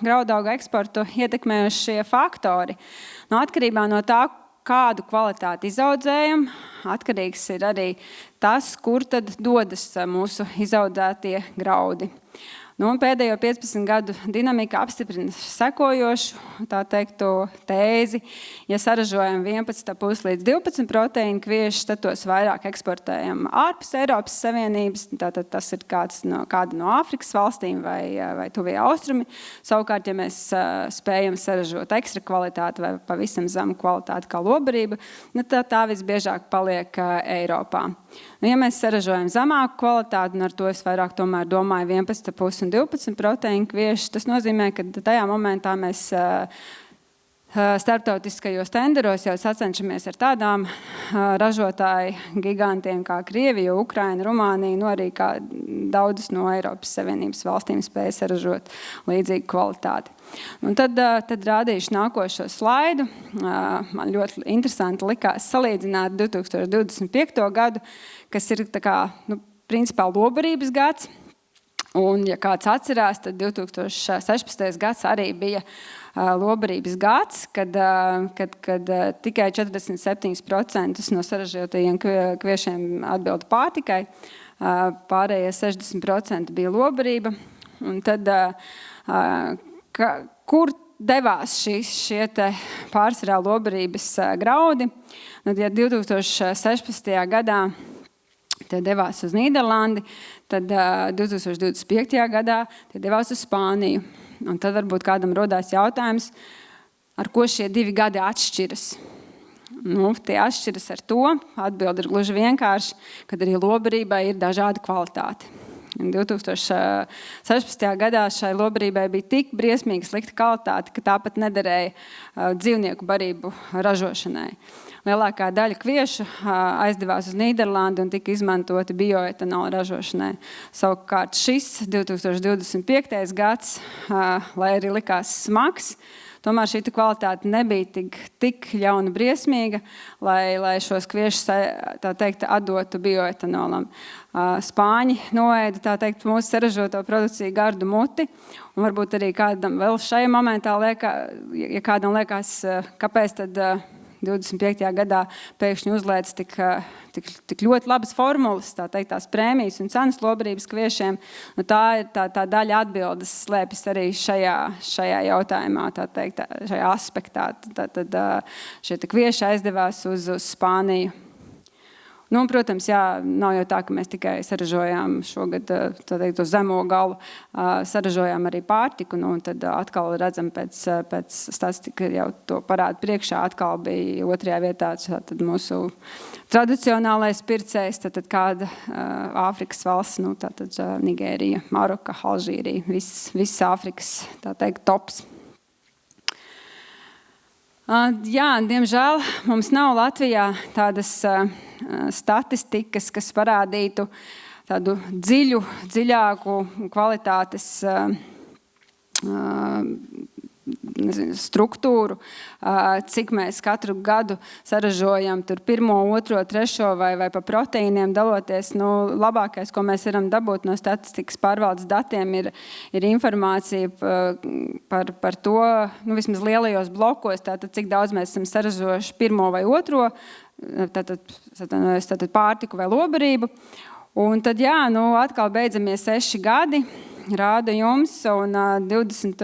graudaugu eksportu ietekmējušie faktori? Atkarībā no tā, kādu kvalitāti izaudzējam, atkarīgs ir arī tas, kur tad dodas mūsu izaudzētie graudi. Pēdējo 15 gadu dinamika apstiprina sekojošu, tā teiktu, tēzi. Ja saražojam 11,5 līdz 12 proteīnu kviešus, tad tos vairāk eksportējam ārpus Eiropas Savienības. Tātad tas ir kāda no Āfrikas valstīm vai tuvie austrumi. Savukārt, ja mēs spējam saražot ekstra kvalitāti vai pavisam zemu kvalitāti kā lobarība, tā visbiežāk paliek Eiropā. Ja mēs saražojam zemāku kvalitāti, un ar to es vairāk tomēr domāju 11,5 un 12 proteīnu kviešus, tas nozīmē, ka tajā momentā mēs starptautiskajos tenderos jau sacenšamies ar tādām ražotāju gigantiem kā Krievija, Ukraina, Rumānija, arī kā daudzas no Eiropas Savienības valstīm spēja saražot līdzīgu kvalitāti. Tad rādīšu nākošo slaidu. Man ļoti interesanti likās salīdzināt 2025. gadu, kas ir principā lobarības gads. Un, ja kāds atcerās, tad 2016. gads arī bija lobarības gads, kad tikai 47% no saražotajiem kviešiem atbilda pārtikai, pārējie 60% bija lobarība. Un tad, kur devās šie pārsvarā lobarības graudi? Ja 2016. gadā tie devās uz Nīderlandi, tad 2025. gadā tie devās uz Spāniju. Un tad varbūt kādam rodās jautājums, ar ko šie 2 gadi atšķiras. Tie atšķiras ar to, atbilde ir gluži vienkārši, kad arī lobarībai ir dažāda kvalitāte. 2016. gadā šai lobarībai bija tik briesmīgi slikta kvalitāte, ka tāpat nederēja dzīvnieku barību ražošanai. Lielākā daļa kviešu aizdevās uz Nīderlandi un tika izmantoti bioetanola ražošanai. Savukārt šis 2025. gads, lai arī likās smags, tomēr šī kvalitāte nebija tik ļauna briesmīga, lai šos kviešus, tā teikt, atdotu bioetanolam. Spāņi noēda, tā teikt, mūsu saražoto produkciju gardu muti, un varbūt arī kādam vēl šajā momentā ja kādam liekas, kāpēc tad 25. gadā pēkšņi uzlēdz tik ļoti labas formulas, tā teikt, tās prēmijas un cenas lobarības kviešiem. Tā ir tā daļa atbildes slēpjas arī šajā jautājumā, tā teikt, šajā aspektā. Tad šie kvieši aizdevās uz Spāniju. Protams, jā, nav jau tā, ka mēs tikai saražojām šogad uz zemo galu, saražojām arī pārtiku, un tad atkal redzam pēc statistika jau to parāda priekšā, atkal bija 2. vietā tad mūsu tradicionālais pircējs, tad kāda Āfrikas valsts, tātad Nigērija, Maroka, Alžīrija, viss Āfrikas, tā teikt, tops. Jā, diemžēl mums nav Latvijā tādas statistikas, kas parādītu tādu dziļāku kvalitātes struktūru, cik mēs katru gadu saražojam tur 1., 2., 3. vai pa proteīniem daloties. Labākais, ko mēs varam dabūt no statistikas pārvaldes datiem, ir informācija par to, vismaz lielajos blokos, tātad cik daudz mēs esam saražojuši 1. vai 2. tātad pārtiku vai lobarību. Un tad, jā, atkal beidzamie 6 gadi. Rāda jums, un 20.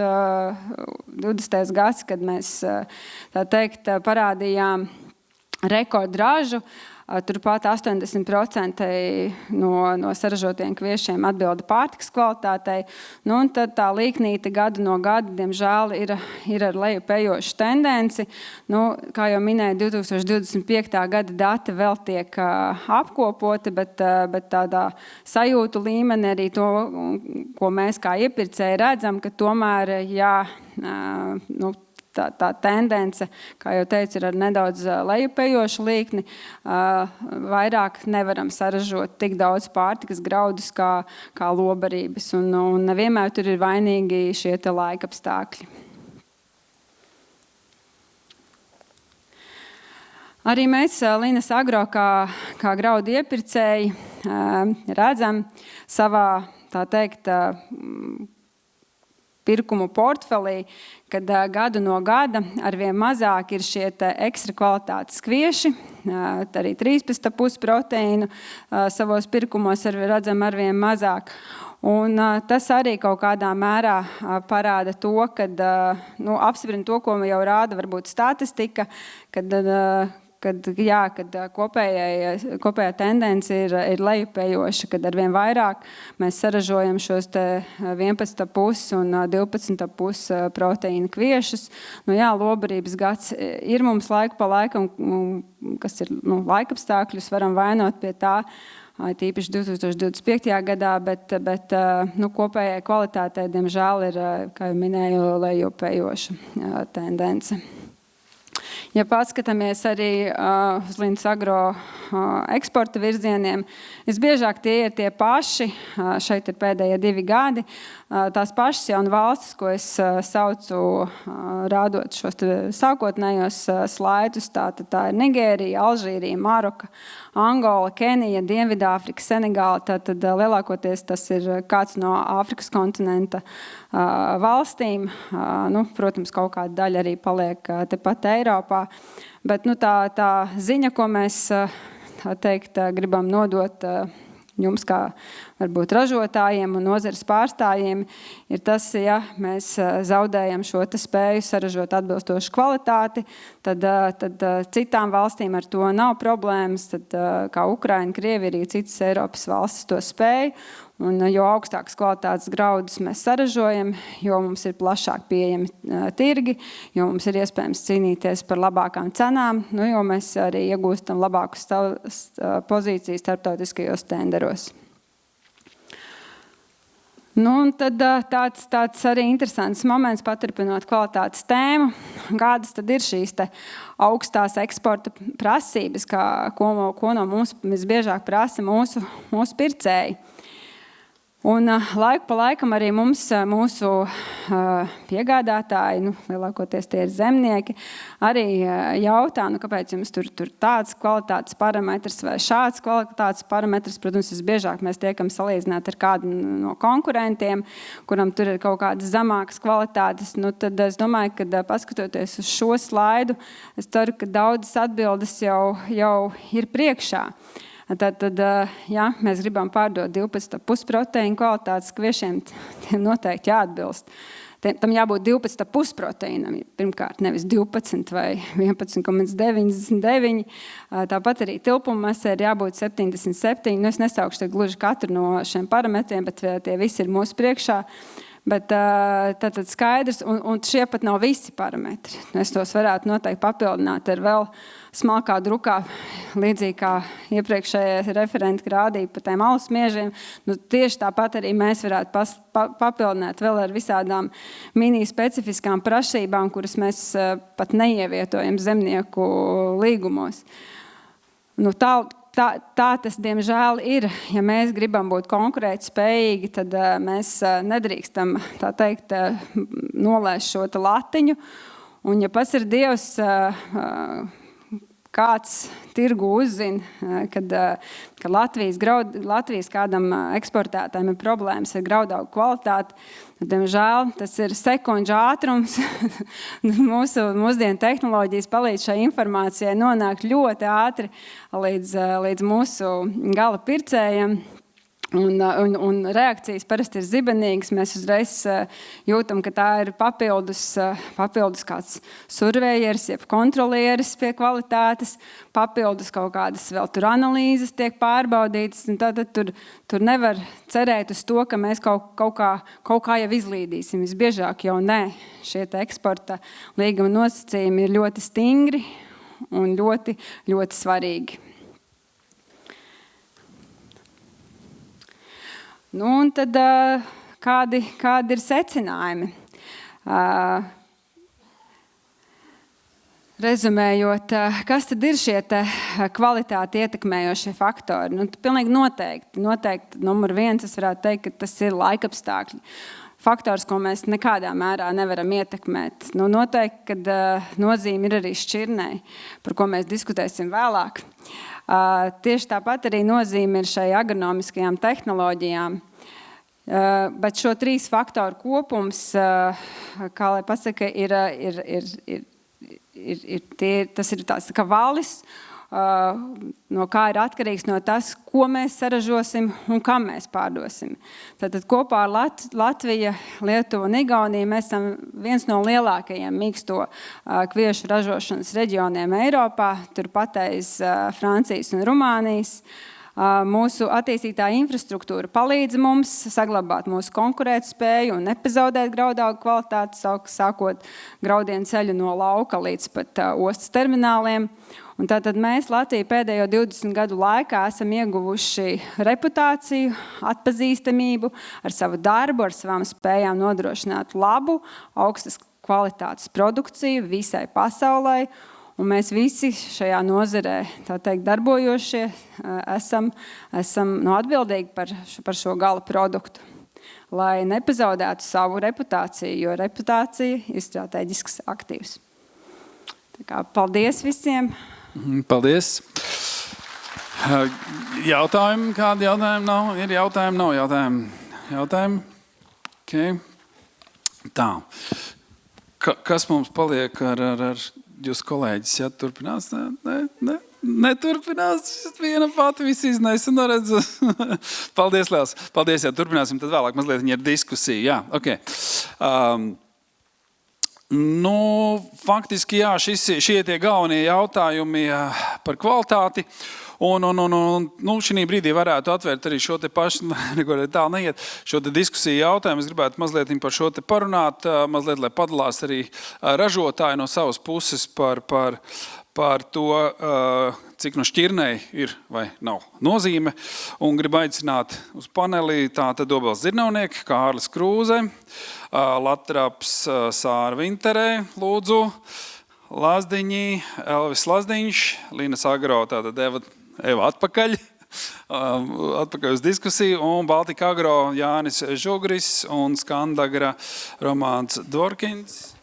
gads, kad mēs, tā teikt, parādījām rekordražu, turpat 80% no saražotiem kviešiem atbilda pārtikas kvalitātei. Un tad tā līknīte gadu no gada, diemžēl, ir ar lejupējošu tendenci. Kā jau minēju, 2025. gada dati vēl tiek apkopoti, bet tādā sajūtu līmeni arī to, ko mēs kā iepircēji redzam, ka tomēr, jā, tā tendence, kā jau teicu, ir ar nedaudz lejupējošu līkni. Vairāk nevaram saražot tik daudz pārtikas graudus kā lobarības. Un nevienmēr tur ir vainīgi šie laikapstākļi. Arī mēs Linas Agro kā graudu iepircēji redzam savā tā teikt, pirkumu portfelī, kad gadu no gada arvien mazāk ir šie ekstra kvalitātes kvieši, arī 13,5 proteīnu savos pirkumos redzam arvien mazāk. Un tas arī kaut kādā mērā parāda to, kad apstiprina to, ko jau rāda varbūt statistika, kad kopējā tendence ir lejupējoša, kad arvien vairāk mēs saražojam šos 11,5 un 12,5 proteīnu kviešus. Lobarības gads ir mums laiku pa laikam, kas ir laikapstākļus, varam vainot pie tā, tīpaši 2025. gadā, bet kopējai kvalitātei, diemžēl, ir, kā jau minēju, lejupējoša tendence. Ja paskatāmies arī uz Lintas Agro eksporta virzieniem, visbiežāk tie ir tie paši, šeit ir pēdējie 2 gadi, tās pašas jaunu valstis, ko es saucu, rādot šos sākotnējos slaidus, tā ir Nigērija, Alžīrija, Maroka, Angola, Kenija, Dienvidāfrika, Senegāla, tad lielākoties tas ir kāds no Āfrikas kontinenta valstīm. Protams, kaut kāda daļa arī paliek tepat Eiropā, bet tā ziņa, ko mēs gribam nodot jums kā varbūt ražotājiem un nozares pārstājiem, ir tas, ja mēs zaudējam šo spēju saražot atbilstošu kvalitāti, tad citām valstīm ar to nav problēmas, tad kā Ukraina, Krievija, arī citas Eiropas valstis to spēj. Un jo augstākas kvalitātes graudus mēs saražojam, jo mums ir plašāk pieejami tirgi, jo mums ir iespējams cīnīties par labākām cenām, jo mēs arī iegūstam labākus pozīcijas starptautiskajos tenderos. Un tad tāds arī interesants moments, paturpinot kvalitātes tēmu, kādas tad ir šīs augstās eksporta prasības, ko no mums visbiežāk prasa mūsu pircēji. Un laiku pa laikam arī mūsu piegādātāji, lielākoties tie ir zemnieki, arī jautā, kāpēc jums tur tāds kvalitātes parametrs vai šāds kvalitātes parametrs. Protams, visbiežāk mēs tiekam salīdzināt ar kādu no konkurentiem, kuram tur ir kaut kādas zemākas kvalitātes. Tad es domāju, ka paskatoties uz šo slaidu, es ceru, ka daudzas atbildes jau ir priekšā. Tad, ja mēs gribam pārdot 12,5 proteīnu kvalitātes kviešiem, tiem noteikti jāatbilst. Tam jābūt 12,5 proteīnam, pirmkārt, nevis 12 vai 11,99. Tāpat arī tilpuma masai ir jābūt 77. Es nesaukšu gluži katru no šiem parametriem, bet tie visi ir mūsu priekšā. Bet tad skaidrs, un šie pat nav visi parametri. Es tos varētu noteikti papildināt ar vēl smalkā drukā, līdzīgi kā iepriekšējie referenti rādīja par tiem alus miežiem. Tieši tāpat arī mēs varētu papildināt vēl ar visādām mini-specifiskām prasībām, kuras mēs pat neievietojam zemnieku līgumos. Tā tas, diemžēl, ir. Ja mēs gribam būt konkurētspējīgi, tad mēs nedrīkstam, tā teikt, nolēst šo latiņu. Un, ja pats ir Dievs, kāds tirgu uzzina, kad Latvijas kādam eksportētājiem ir problēmas ar graudaugu kvalitāti, tad, diemžēl, tas ir sekundžu ātrums. Mūsdienu tehnoloģijas palīdz šai informācijai nonākt ļoti ātri līdz mūsu gala pircējiem. Un reakcijas parasti ir zibenīgas. Mēs uzreiz jūtam, ka tā ir papildus kāds survējers, jeb kontrolieris pie kvalitātes, papildus kaut kādas vēl tur analīzes tiek pārbaudītas. Tad tur nevar cerēt uz to, ka mēs kaut kā jau izlīdīsim. Visbiežāk jau nē. Šie eksporta līguma nosacījumi ir ļoti stingri un ļoti, ļoti svarīgi. Un tad kādi ir secinājumi? Rezumējot, kas tad ir šie kvalitāti ietekmējošie faktori? Pilnīgi noteikti numur 1, es varētu teikt, ka tas ir laikapstākļi. Faktors, ko mēs nekādā mērā nevaram ietekmēt. Noteikti, kad nozīme ir arī šķirnei, par ko mēs diskutēsim vēlāk. Tieši tāpat arī nozīme ir šai agronomiskajām tehnoloģijām. Bet šo 3 faktoru kopums, kā lai pasaka, tas ir tāds kā valis, no kā ir atkarīgs no tas, ko mēs saražosim un kam mēs pārdosim. Tātad kopā ar Latviju, Lietuvu un Igauniju mēs esam viens no lielākajiem mīksto kviešu ražošanas reģioniem Eiropā, turpat aiz Francijas un Rumānijas. Mūsu attīstītā infrastruktūra palīdz mums saglabāt mūsu konkurētspēju un nepazaudēt graudaugu kvalitāti, sākot graudienu ceļu no lauka līdz pat ostas termināliem. Un tātad mēs Latviju pēdējo 20 gadu laikā esam ieguvuši reputāciju, atpazīstamību ar savu darbu, ar savām spējām nodrošināt labu, augstas kvalitātes produkciju visai pasaulē. Un mēs visi šajā nozarē, tā teikt, darbojošie, esam atbildīgi par šo gala produktu, lai nepazaudētu savu reputāciju, jo reputācija ir strateģisks aktīvs. Tā kā paldies visiem! Paldies! Jautājumi? Kādi jautājumi nav? Ir jautājumi? Nav jautājumi? Jautājumi? Okay. Tā. Kas mums paliek ar jūs kolēģis? Ja turpinās? Neturpinās. Viena pati viss iznēs un redz. Paldies, liels. Paldies, ja turpināsim, tad vēlāk mazliet ir diskusija. Jā, okay. Faktiski, jā, šie tie galvenie jautājumi par kvalitāti. Un šī brīdī varētu atvērt arī šo te pašu, tālu neiet, šo te diskusiju jautājumu. Es gribētu mazliet par šo te parunāt, mazliet, lai padalās arī ražotāji no savas puses par to, cik no šķirnei ir vai nav nozīme. Un gribu aicināt uz panelī tātad Dobels Dzirnavnieki, Kārlis Krūze, Latraps Sāra Vinterē, lūdzu, Lazdiņi, Elvis Lazdiņš, Līnas Agro, tātad Eva atpakaļ uz diskusiju, un Baltika Agro Jānis Žugris un Skandagra Romāns Dvorkins.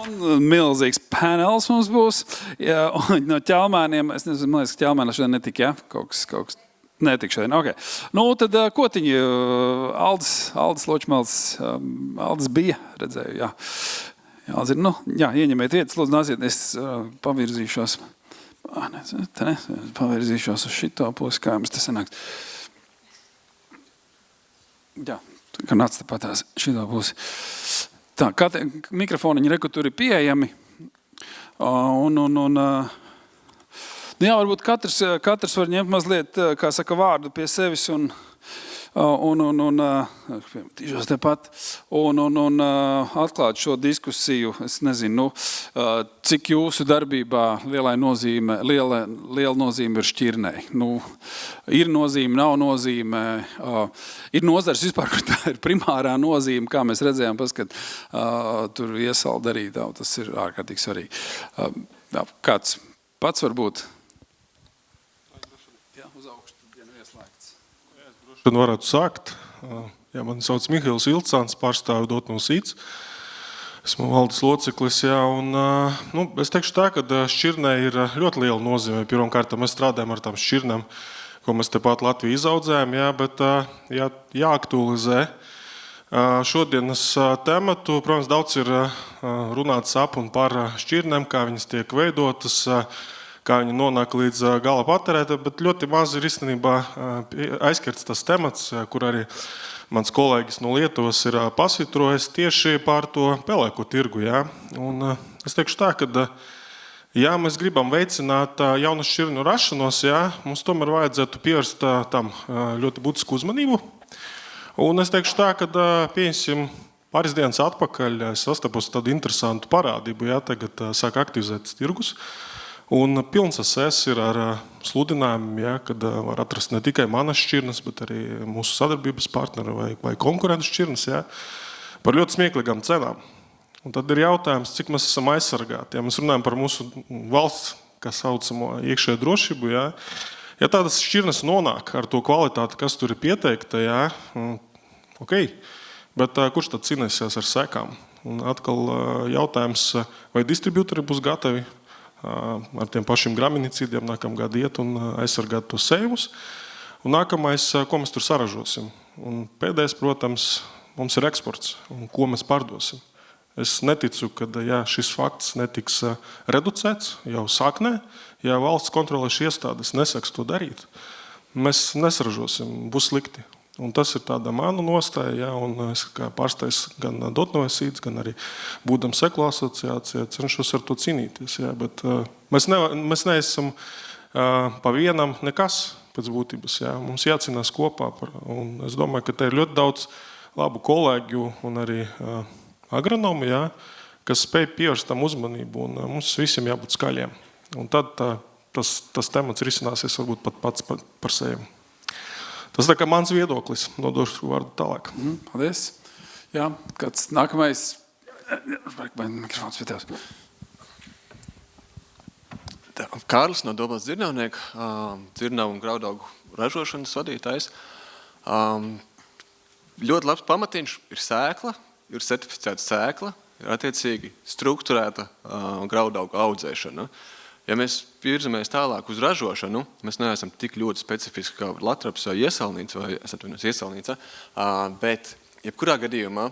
Un milzīgs panels mums būs. Ja, un no ķelmēniem, es nezinu, man liekas, ka ķelmēnā šodien netika, ja? Kaut kas netika šodien. Okay. Tad kotiņi, Aldis Ločmels, Aldis bija, redzēju, jā. Jā, ieņemiet vietas, lūdzu, nāciet, es pavirzīšos. Pavirzīšos uz šito pusi, kā jums tas sanāks. Jā, kā nāc tāpatās šito pusi. Tā, mikrofoniņi tur ir pieejami. Jā, varbūt katrs var ņemt mazliet, kā saka, vārdu pie sevis un atklāt šo diskusiju. Es nezinu, cik jūsu darbībā liela nozīme ir šķirnei. Ir nozīme, nav nozīme. Ir nozars vispār, kur tā ir primārā nozīme, kā mēs redzējām, paskat, tur iesalda arī, tas ir ārkārtīgi svarīgi. Kāds pats varbūt? Šodien varētu sākt. Jā, mani sauc Mihails Ilcāns, pārstāvu Dotnu Sīts. Esmu valdes loceklis, jā, un es teikšu tā, ka šķirnei ir ļoti liela nozīme. Pirmkārt, mēs strādājam ar tām šķirnēm, ko mēs tepat Latviju izaudzējam, jā, bet jāaktualizē šodienas tematu. Protams, daudz ir runāts ap un par šķirnēm, kā viņas tiek veidotas, kā viņi nonāk līdz gala patērētājiem, bet ļoti maz ir īstenībā aizskarts tas temats, kur arī mans kolēģis no Lietuvas ir pasvitrojis tieši par to pelēko tirgu. Jā. Un es teikšu tā, ka ja mēs gribam veicināt jaunu šķirņu rašanos, jā, mums tomēr vajadzētu pievērst tam ļoti būtisku uzmanību. Un es teikšu tā, ka pieņemsim pāris dienas atpakaļ, es sastapos tādu interesantu parādību, jā, tagad sāk aktivizētas tirgus. Un pilns SS ir ar sludinājumiem, ja, kad var atrast ne tikai manas šķirnes, bet arī mūsu sadarbības partneri vai konkurentu šķirnes, ja, par ļoti smieklīgām cenām. Un tad ir jautājums, cik mēs esam aizsargāti. Ja mēs runājam par mūsu valsts, kā saucamo, iekšējo drošību, ja tādas šķirnes nonāk ar to kvalitāti, kas tur ir pieteikta, ja, ok, bet kurš tad cīnīsies ar sekām? Un atkal jautājums, vai distribūtori būs gatavi ar tiem pašiem graminicīdiem nākam gadu iet un aizsargāt tos sējumus. Un nākamais, ko mēs tur saražosim. Un pēdējais, protams, mums ir eksports, un ko mēs pārdosim. Es neticu, ka šis fakts netiks reducēts jau sāknē, ja valsts kontrolēšu iestādes nesaks to darīt. Mēs nesaražosim, būs slikti. Un tas ir tāda mana nostāja, un es kā pārstāvis gan Dotnuvas Seeds, gan arī būdam Seklu asociācijā, cenšos ar to cīnīties. Bet mēs neesam pa vienam nekas pēc būtības. Mums jācīnās kopā. Un es domāju, ka te ir ļoti daudz labu kolēģu un arī agronomu, kas spēj pievērst tam uzmanību, un mums visiem jābūt skaļiem. Un tad tas temats risināsies varbūt pat pats par sevi. Tas tā kā mans viedoklis. Nodošu vārdu tālāk. Paldies. Jā, kāds nākamais? Vai mikrofons pie tevs? Kārlis no Dobels dzirnavnieka, dzirnavu un graudaugu ražošanas vadītājs. Ļoti labs pamatiņš ir sēkla, ir certificēta sēkla, ir attiecīgi strukturēta graudaugu audzēšana. Ja mēs virzamies tālāk uz ražošanu, mēs neesam tik ļoti specifiski kā Latraps vai Iesalnīca, bet jebkurā gadījumā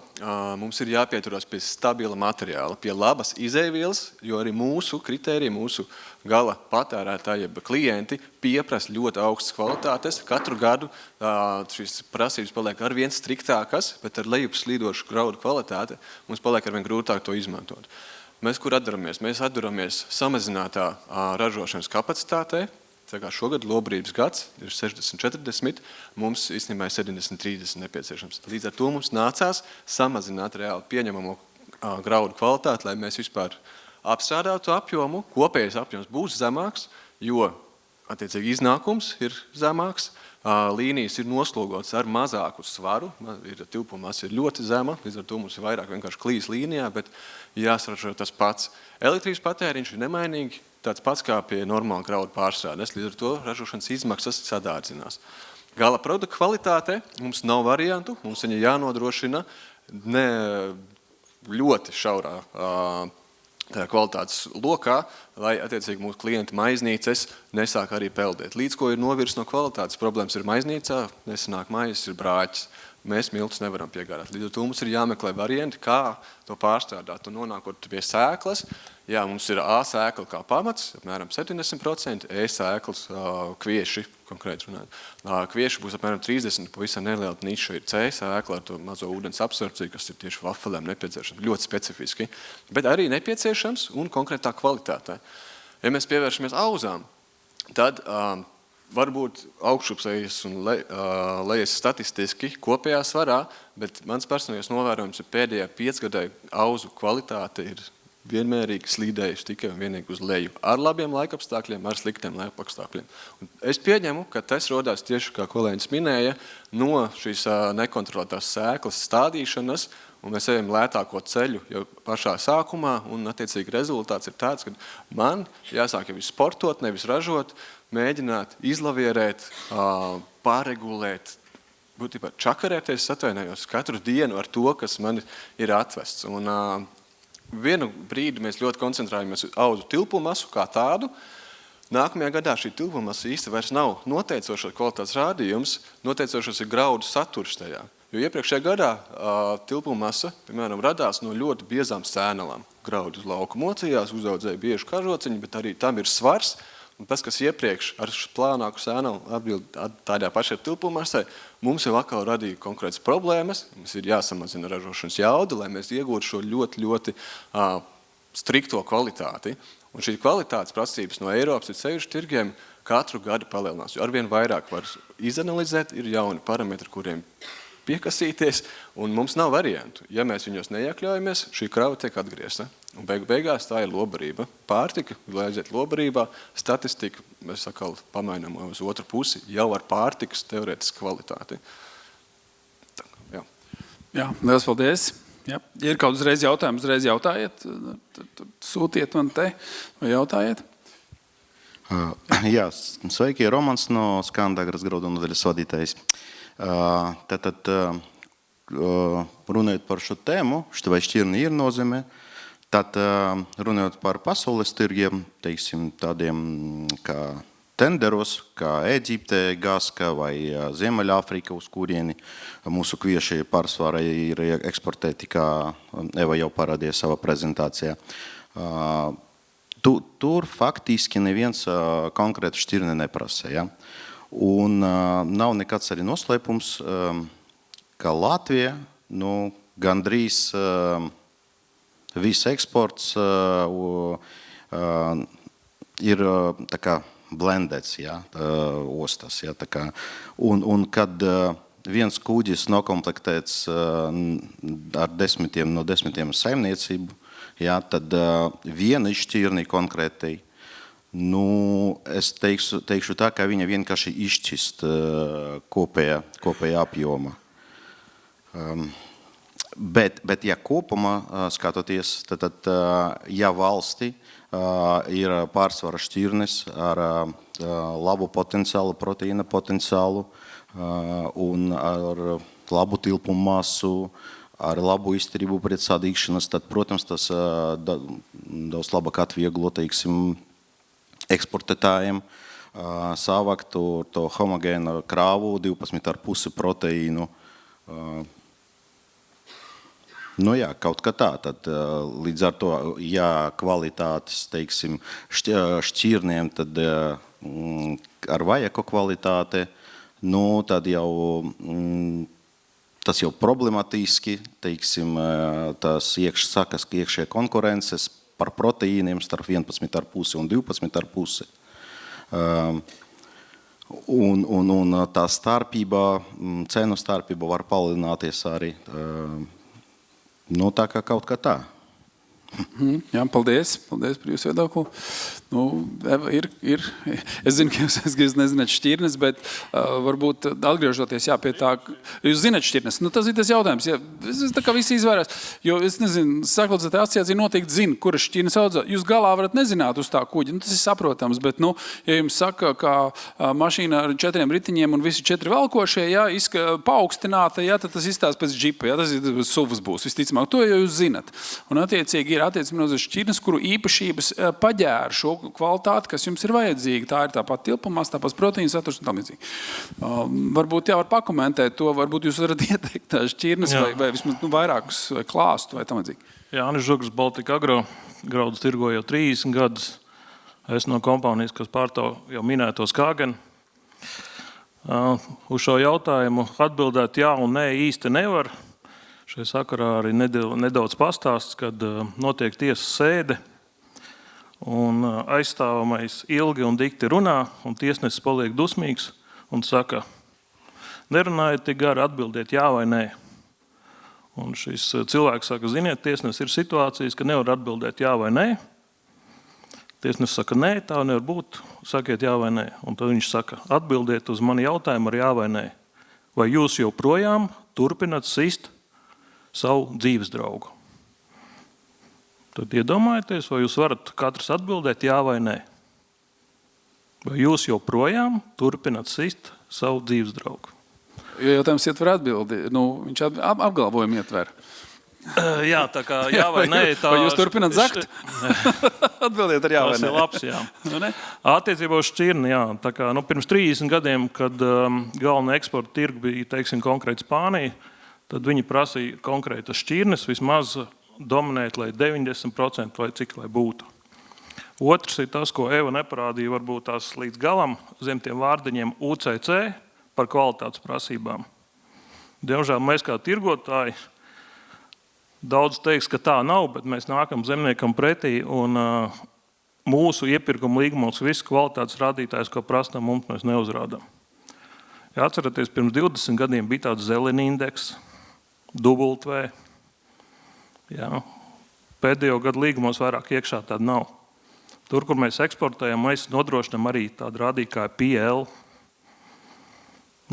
mums ir jāpieturās pie stabila materiāla, pie labas izēvielas, jo arī mūsu kritēriji, mūsu gala patērētāji, jeb klienti pieprasa ļoti augstas kvalitātes. Katru gadu šīs prasības paliek arvien striktākas, bet ar lejup slīdošu graudu kvalitāti mums paliek arvien grūtāk to izmantot. Mēs kur atdaramies? Mēs atdaramies samazinātā ražošanas kapacitātē. Šogad lobrības gads ir 60-40, mums īstenībā ir 70-30 nepieciešams. Līdz ar to mums nācās samazināt reāli pieņemamo graudu kvalitāti, lai mēs vispār apstrādātu apjomu. Kopējais apjoms būs zemāks, jo attiecīgi iznākums ir zemāks. Līnijas ir noslogotas ar mazāku svaru, tilpumās ir ļoti zema, līdz ar to mums ir vairāk vienkārši klīs līnijā, bet jāsaražo tas pats. Elektrības patēriņš ir nemainīgi, tāds pats kā pie normāla graudu pārstrādes, līdz ar to ražošanas izmaksas sadārdzinās. Gala produkta kvalitāte, mums nav variantu, mums viņa jānodrošina ne ļoti šaurā kvalitātes lokā, lai attiecīgi mūsu klienti maiznīces nesāk arī peldēt. Līdz ko ir novirs no kvalitātes problēmas ir maiznīcā, nesanāk maizes, ir brāķis. Mēs miltus nevaram piegādāt. Līdz ar to mums ir jāmeklē varianti, kā to pārstrādāt. Un nonākot pie sēklas, jā, mums ir A sēkla kā pamats, apmēram 70%, E sēklas kvieši, konkrēti runāt. Kvieši būs apmēram 30%, pavisam neliela niša ir C sēkla ar to mazo ūdens absorpciju, kas ir tieši vafelēm nepieciešams, ļoti specifiski, bet arī nepieciešams un konkrētā kvalitātē. Ja mēs pievēršamies auzām, tad varbūt augšupsejas un lejas statistiski kopējā svarā, bet mans personīgais novērojums ir pēdējā 5 gadē auzu kvalitāte ir vienmērīgi slīdējuši tikai un vienīgi uz leju. Ar labiem laikapstākļiem, ar sliktiem laikapstākļiem. Un es pieņemu, ka tas rodās tieši, kā kolēģis minēja, no šīs nekontrolētās sēklas stādīšanas, un mēs ejam lētāko ceļu jau pašā sākumā, un attiecīgi rezultāts ir tāds, ka man jāsāk jau sportot, nevis ražot, mēģināt izlavierēt, pārregulēt, būtībā čakarēties, atvainojos katru dienu ar to, kas man ir atvests. Un vienu brīdi mēs ļoti koncentrējamies uz auzu tilpumasu kā tādu. Nākamajā gadā šī tilpumasa īsti vairs nav noteicošs kvalitātes rādījums, noteicošs ir graudu saturs tajā. Jo iepriekšējā gadā tilpumasa, piemēram, radās no ļoti biezām sēnelām. Graudu uz lauku mocījās, uzaudzēja biežu kažociņu, bet arī tam ir svars. Un tas, kas iepriekš ar plānāku sēnelu atbild tādā pašā tilpumasai, mums jau atkal radīja konkrētas problēmas. Mums ir jāsamazina ražošanas jauda, lai mēs iegūtu šo ļoti strikto kvalitāti. Un šī kvalitātes prasības no Eiropas ir sevišķi tirgiem katru gadu palielinās. Jo arvien vairāk var izanalizēt, ir jauni parametri, kuriem piekasīties, un mums nav variantu. Ja mēs viņos neiekļaujamies, šī krava tiek atgriezta. Un beigās tā ir lobarība. Pārtika, lai aiziet lobarībā, statistika, mēs atkal pamainām uz otru pusi, jau ar pārtikas teorētisku kvalitāti. Jā, liels paldies. Ja ir kaut uzreiz jautājums, uzreiz jautājiet, sūtiet man te vai jautājiet. Jā, sveiki, Romans no Skandagras graudu nodaļas vadītājs. Tātad runājot par šo tēmu, vai šķirni ir nozīmē, tad runājot par pasaules tirgiem, teiksim, tādiem kā tenderos, kā Ēģipte, Gaska vai Ziemeļāfrika, uz kurieni mūsu kvieši pārsvarā ir eksportēti, kā Eva jau parādīja savā prezentācijā. Tur faktiski neviens konkrētu šķirni neprasa. Ja? Un nav nekāds arī noslēpums, ka Latvija gandrīz viss eksports ir tā kā blendēts, ja, ostas. Ja, tā kā. Un kad viens kuģis nokomplektēts ar desmitiem saimniecību, ja, tad viena šķirni konkrētai, es teikšu tā, ka viņa vienkārši izšķist kopējā apjoma. Bet ja kopumā skatoties, tad ja valsti ir pārsvara šķirnes ar labu potenciālu, proteīna potenciālu un ar labu tilpumu masu, ar labu izturību pret sadīkšanas, tad, protams, tas daudz labāk atvieglo, teiksim, eksportētājiem savākt to homogēnu krāvu, 12,5 proteīnu. Jā, kaut kā tā. Tad, līdz ar to, ja kvalitātes, teiksim, šķirniem, tad ar vajako kvalitāte, tad jau tas jau problematiski, teiksim, tas sakas iekšē konkurences par proteīniem starp 11,5 un 12,5. Un tā starpība, cenu starpība var palielināties arī tā kā kaut kā tā. Jā, paldies par jūsu viedokli. Es zinu, ka jūs nezināt šķirnes, bet varbūt atgriežoties pie tā, jūs zināt šķirnes. Tas ir tas jautājums. Es tā kā visi izvairās, jo es nezinu, saklausītā asociācija noteikti zina, kuras šķirnes audzē. Jūs galā varat nezināt uz tā kuģa, tas ir saprotams, bet, ja jums saka, ka mašīna ar 4 ritiņiem un visi 4 velkošie, paaugstināta, tad tas izstās pēc džipa, tas ir SUVs būs, visticamāk. To jau jūs zinat. Un attiecīgi ir attiecībā uz šķirnes, kuru īpašības paģēra šo kvalitāti, kas jums ir vajadzīga. Tā ir tāpat tilpumās, tāpat proteīna saturs un tam līdzīgi. Varbūt var pakomentēt to, varbūt jūs varat ieteikt tās šķirnes vai vismaz vairākus vai klāstu vai tam līdzīgi. Jānis Žuks, Baltika Agro, graudus tirgo jau 30 gadus. Es no kompānijas, kas pārstāv jau minēto Skagen. Uz šo jautājumu atbildēt jā un nē īsti nevar. Šajā sakarā arī nedaudz pastāsts, kad notiek tiesas sēde un aizstāvamais ilgi un dikti runā, un tiesnesis paliek dusmīgs un saka, nerunājiet tik gari, atbildiet jā vai nē. Un šis cilvēks saka, ziniet, tiesnesis ir situācijas, ka nevar atbildēt jā vai nē. Tiesnesis saka, nē, tā nevar būt, sakiet jā vai nē. Un tad viņš saka, atbildiet uz mani jautājumu ar jā vai nē. Vai jūs joprojām turpināt sist savu dzīves draugu? Tad iedomājieties, vai jūs varat katrs atbildēt jā vai nē. Vai jūs joprojām turpināt sist savu dzīves draugu? Jo jautājums ietver atbildi. Viņš apgalvojumu ietver. Jā, tā kā jā vai nē. Vai jūs turpināt zakt? Atbildiet ar jā vai nē. Tas ir labs, jā. Attiecībā uz šķirni, jā. Tā kā, pirms 30 gadiem, kad galvenā eksporta tirgi bija, teiksim, konkrēti Spānija, tad viņi prasīja konkrētas šķirnes, vismaz dominēt, lai 90% vai cik lai būtu. Otrs ir tas, ko Eva neparādīja, varbūt tās līdz galam zem tiem vārdiņiem UCC par kvalitātes prasībām. Diemžēl mēs kā tirgotāji daudz teiks, ka tā nav, bet mēs nākam zemniekam pretī un mūsu iepirkuma līgumos visu kvalitātes rādītājs, ko prastam, mums mēs neuzrādām. Ja atceraties, pirms 20 gadiem bija tāds zelena indeks, W. Jā. Pēdējo gadu līgumos vairāk iekšā tāda nav. Tur, kur mēs eksportējam, mēs nodrošinām arī tādu rādītāju PL,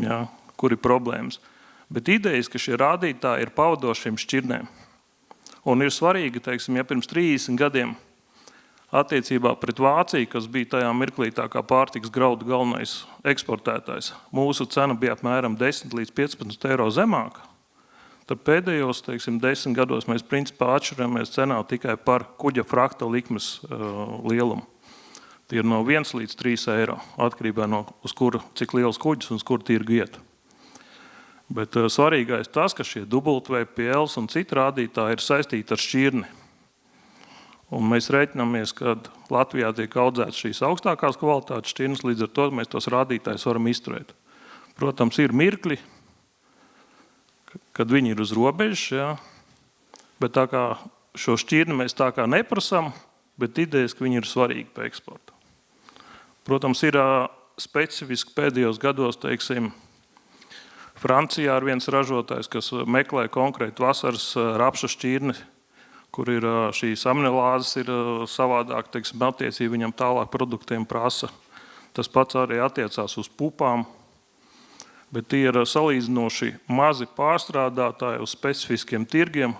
jā, kur ir problēmas. Bet idejas, ka šie rādītāji ir pavadošiem šķirnēm. Un ir svarīgi, teiksim, ja pirms 30 gadiem attiecībā pret Vāciju, kas bija tajā mirklī tā kā pārtikas graudu galvenais eksportētājs, mūsu cena bija apmēram 10 līdz 15 eiro zemāka. Tad pēdējos, teiksim, 10 gados mēs principā atšķiramies cenā tikai par kuģa frakta likmes lielumu. Tie ir no 1 līdz 3 eiro, atkarībā no uz kuru, cik liels kuģis un uz kuru tirgu iet. Bet svarīgais tas, ka šie WPL un citi rādītāji ir saistīti ar šķirni. Un mēs rēķinamies, ka Latvijā tiek audzētas šīs augstākās kvalitātes šķirnes, līdz ar to mēs tos rādītājus varam izturēt. Protams, ir mirkļi, kad viņi ir uz robežas, jā, bet tā kā šo šķirni mēs tā kā neprasam, bet idejas, ka viņi ir svarīgi pa eksportu. Protams, ir specifiski pēdējos gados, teiksim, Francijā ir viens ražotājs, kas meklē konkrētu vasaras rapša šķirni, kur ir šīs aminolāzes ir savādāk, teiksim, attiecīgi viņam tālāk produktiem prasa. Tas pats arī attiecās uz pupām, bet tie ir salīdzinoši mazi pārstrādātāji uz specifiskiem tirgiem,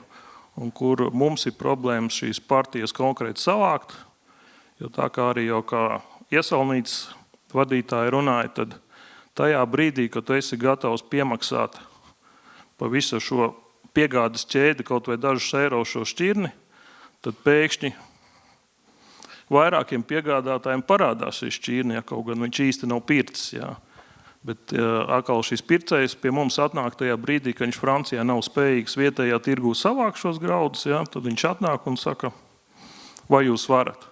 un kur mums ir problēmas šīs partijas konkrēti savākt, jo tā kā arī jau kā iesaulnīcas vadītāji runāja, tad tajā brīdī, kad tu esi gatavs piemaksāt pa visu šo piegādes ķēdi kaut vai dažus eiro šo šķirni, tad pēkšņi vairākiem piegādātājiem parādās šī šķirni, ja kaut gan viņš īsti nav pircis. Jā. Bet atkal šis pircējs pie mums atnāk tajā brīdī, ka viņš Francijā nav spējīgs vietējā tirgū savākt šos graudus, jā, tad viņš atnāk un saka, vai jūs varat?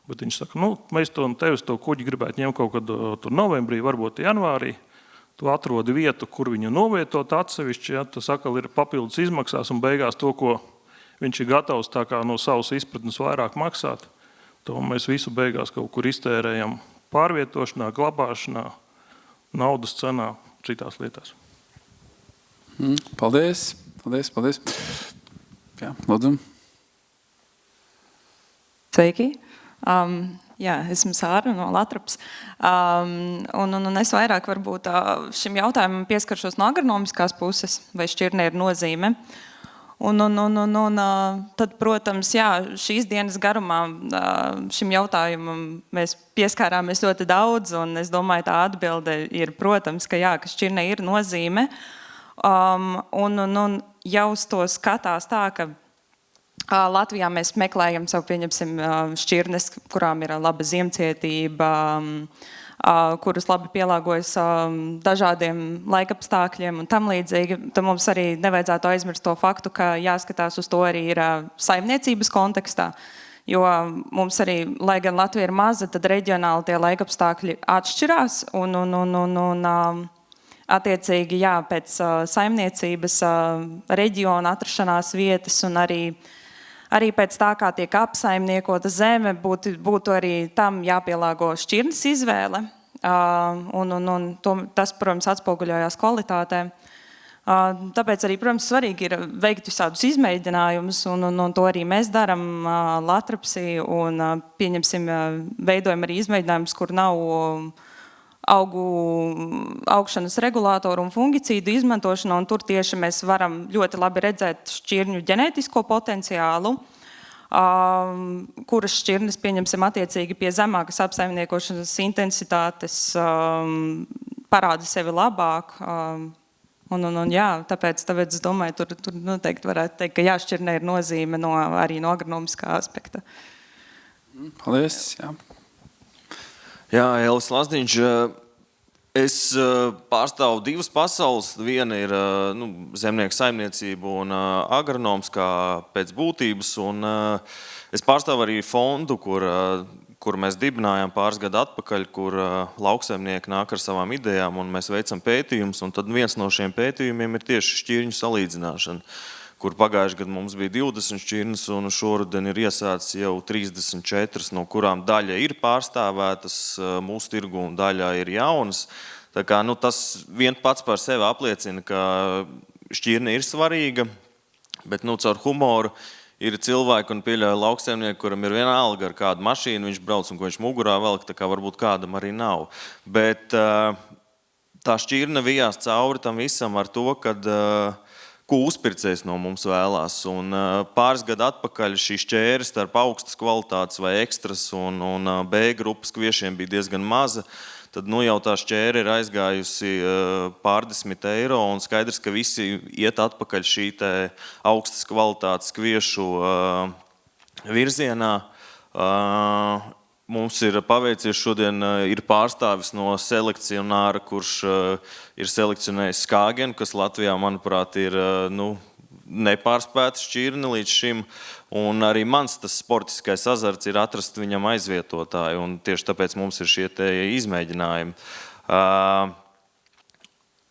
Bet viņš saka, mēs tevis to kuģi gribētu ņemt kaut kad tur novembrī, varbūt janvārī. Tu atrodi vietu, kur viņu novietot atsevišķi, ja, tas atkal ir papildus izmaksās un beigās to, ko viņš ir gatavs tā kā no savas izpratnes vairāk maksāt, to mēs visu beigās kaut kur iztērējam pārvietošanā, glabāšanā, naudas cenā, citās lietās. Paldies, paldies. Jā, lūdzu. Sveiki. Jā, esmu Sāra no Latrapas. Un es vairāk varbūt šim jautājumam pieskaršos no agronomiskās puses, vai šķirne ir nozīme. Tad, protams, jā, šīs dienas garumā šim jautājumam mēs pieskārāmies ļoti daudz, un es domāju, tā atbilde ir, protams, ka jā, ka šķirne ir nozīme. Jau uz to skatās tā, ka Latvijā mēs meklējam savu, pieņemsim, šķirnes, kurām ir laba ziemcietība, kuras labi pielāgojas dažādiem laikapstākļiem un tam līdzīgi. Tad mums arī nevajadzētu aizmirst to faktu, ka jāskatās uz to arī ir saimniecības kontekstā. Jo mums arī, lai gan Latvija ir maza, tad reģionāli tie laikapstākļi atšķirās un attiecīgi, jā, pēc saimniecības reģiona atrašanās vietas un arī pēc tā, kā tiek apsaimniekota zeme, būtu arī tam jāpielāgo šķirnes izvēle. Tas, protams, atspoguļojās kvalitātē. Tāpēc arī, protams, svarīgi ir veikt visādus izmēģinājumus, un to arī mēs darām Latrapsī, un pieņemsim, veidojam arī izmēģinājumus, kur nav augu augšanas regulātoru un fungicīdu izmantošanu, un tur tieši mēs varam ļoti labi redzēt šķirņu ģenētisko potenciālu, kuras šķirnes, pieņemsim, attiecīgi pie zemākas apsaimniekošanas intensitātes parāda sevi labāk. Jā, tāpēc es domāju, tur noteikti varētu teikt, ka jā, šķirne ir nozīme arī no agronomiskā aspekta. Paldies, jā. Jā, Elis Lazdiņš, es pārstāvu divas pasaules. Viena ir zemnieku saimniecība un agronomiskā pēc būtības. Un es pārstāvu arī fondu, kur mēs dibinājām pāris gadu atpakaļ, kur lauksaimnieki nāk ar savām idejām un mēs veicam pētījumus. Un tad viens no šiem pētījumiem ir tieši šķirņu salīdzināšana, kur pagājuši gadu mums bija 20 šķirnes un šoruden ir iesācis jau 34, no kurām daļa ir pārstāvētas mūsu tirgu un daļa ir jaunas. Tā kā, tas vien pats par sevi apliecina, ka šķirne ir svarīga, bet caur humoru ir cilvēki un pieļauj lauksaimnieki, kuram ir vienalga ar kādu mašīnu, viņš brauc un ko viņš mugurā velk, tā kā varbūt kādam arī nav. Bet tā šķirne vijās cauri tam visam ar to, kad ko uzpircējs no mums vēlās. Un pāris gadu atpakaļ šī šķēre starp augstas kvalitātes vai ekstras un B grupas kviešiem bija diezgan maza. Tad jau tā šķēre ir aizgājusi pārdesmit eiro un skaidrs, ka visi iet atpakaļ šī te augstas kvalitātes kviešu virzienā. mums ir paveicies šodien ir pārstāvis no selekcionāra, kurš ir selekcionējis Skāgenu, kas Latvijā, manuprāt, ir nepārspēta šķirne līdz šim. Un arī mans tas sportiskais azarts ir atrast viņam aizvietotāju, un tieši tāpēc mums ir šie te izmēģinājumi.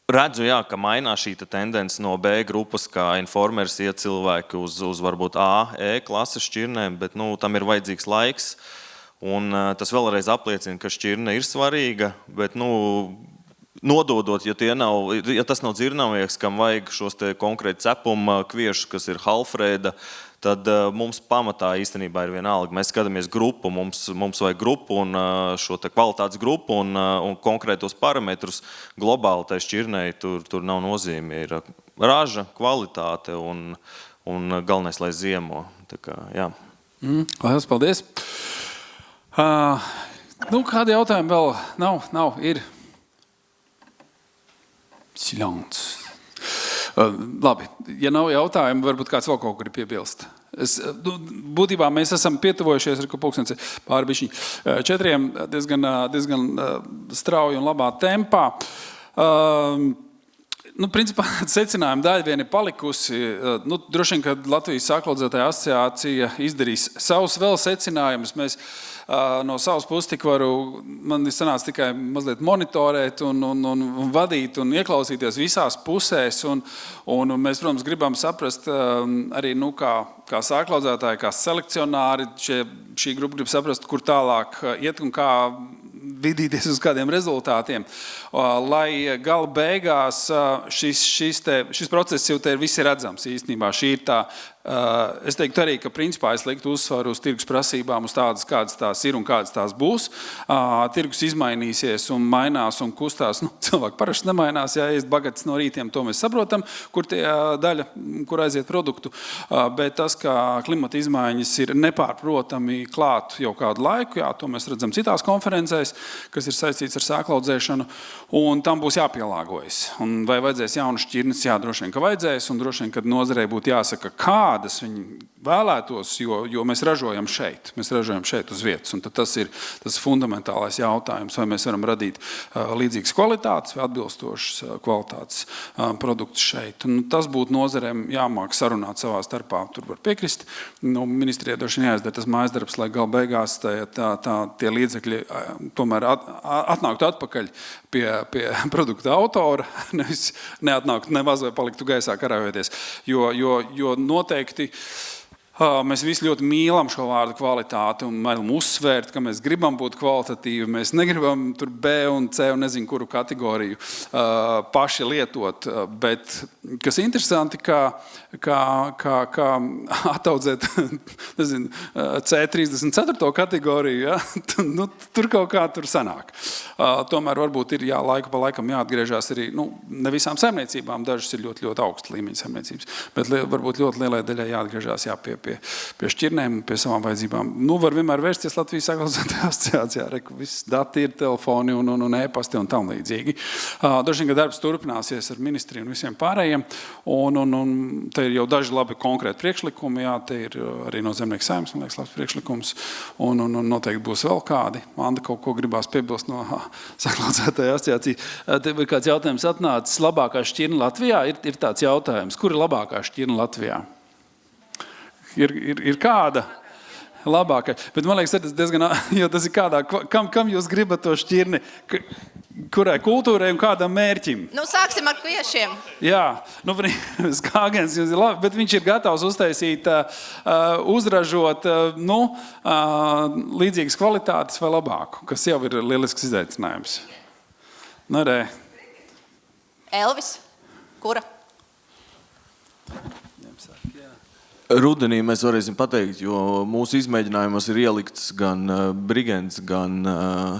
Redzu, jā, ka mainās šī tendence no B grupas, kā informers iet cilvēki uz varbūt A, E klases šķirnēm, bet tam ir vajadzīgs laiks. Un tas vēlreiz apliecina, ka šķirne ir svarīga, bet nododot, ja tas nav dzirnavieks, kam vajag šos te konkrēti cepuma kviešus, kas ir halfrēda, tad mums pamatā īstenībā ir vienalga. Mēs skatāmies grupu, mums vajag grupu un šo te kvalitātes grupu un konkrētos parametrus globāli tai šķirnei tur nav nozīme. Ir raža, kvalitāte un galvenais, lai ziemo. Tā kā, jā. Lielas paldies. Kādi jautājumi vēl nav? Ir. Silants. Labi, ja nav jautājumu, varbūt kāds vēl kaut kur ir piebilst. Būtībā mēs esam pietuvojušies ar pulkstens pāri bišķiņi 4 diezgan strauji un labā tempā. Principā secinājuma daļa vien ir palikusi. Droši vien, kad Latvijas sāklaudzētāja asociācija izdarīs savus vēl secinājumus, mēs no savas puses man sanāca tikai mazliet monitorēt un vadīt un ieklausīties visās pusēs. Un mēs, protams, gribam saprast arī, kā sāklaudzētāji, kā selekcionāri, šī grupa grib saprast, kur tālāk iet un kā vidīties uz kādiem rezultātiem, lai gala beigās šis process jau te ir visi redzams īstenībā. Šī ir tā, es teiktu arī, ka principā es liktu uzsvaru uz tirgus prasībām, uz tādas, kādas tās ir un kādas tās būs. Tirgus izmainīsies un mainās un kustās. Cilvēki parasti nemainās, ja ēst bagatas no rītiem, to mēs saprotam, kur tie daļa, kur aiziet produktu. Bet tas, ka klimata izmaiņas ir nepārprotami klāt jau kādu laiku, to mēs redzam citās konferencēs, kas ir saistīts ar sēklaudzēšanu, un tam būs jāpielāgojas. Un vai vajadzēs jaunu šķirnes? Jā, droši vien, ka vajadzēs, un droši vien, kad nozarei būtu jāsaka, kādas viņi vēlētos, jo mēs ražojam šeit uz vietas, un tad tas ir fundamentālais jautājums, vai mēs varam radīt līdzīgas kvalitātes vai atbilstošas kvalitātes produktus šeit. Un tas būtu nozarēm jāmāk sarunāt savā starpā, tur var piekrist. Ministrijai droši vien jāizdara tas mājasdarbs, lai gala beigās tie līdzekļi tomēr atnāktu atpakaļ pie produkta autora, nevis neatnāktu nemaz vai paliktu gaisā karājoties, jo noteikti mēs visi ļoti mīlam šo vārdu kvalitāti un mēlam uzsvērt, ka mēs gribam būt kvalitatīvi, mēs negribam tur B un C un nezinu kuru kategoriju paši lietot, bet kas interesanti, kā ataudzēt C34 kategoriju, tur kaut kā tur sanāk. Tomēr varbūt ir laiku pa laikam jāatgriežās arī, ne visām saimniecībām, dažas ir ļoti, ļoti augsta līmeņa saimniecības, bet varbūt ļoti lielai daļai jāatgriežās pie šķirnēm un pie savām vajadzībām. Var vienmēr vērsties Latvijas sāklaudzētāju asociācijā, viss dati ir, telefoni un e-pasti un tam līdzīgi. Droši vien, ka darbs turpināsies ar ministriju un visiem pārējiem, un te ir jau daži labi konkrēti priekšlikumi, te ir arī no Zemnieku saimnes, man liekas, labs priekšlikums, un noteikti būs vēl kādi. Anda kaut ko gribās piebilst no sāklaudzētāju asociācijas. Te bija kāds jautājums atnācis, labākā šķirne Latvijā? Ir tāds jautājums, kur ir labākā šķirne Latvijā? Ir kāda labākā, bet man liekas, tas diezgan, jo tas ir kādā, kam jūs gribat to šķirni, kurai kultūrai un kādam mērķim? Sāksim ar kviešiem. Jā, Skāgens jums ir labi, bet viņš ir gatavs uztaisīt, uzražot, līdzīgas kvalitātes vai labāku, kas jau ir lielisks izaicinājums. Elvis, kura? Rudenī mēs varēsim pateikt, jo mūsu izmēģinājumos ir ielikts gan Brigents, gan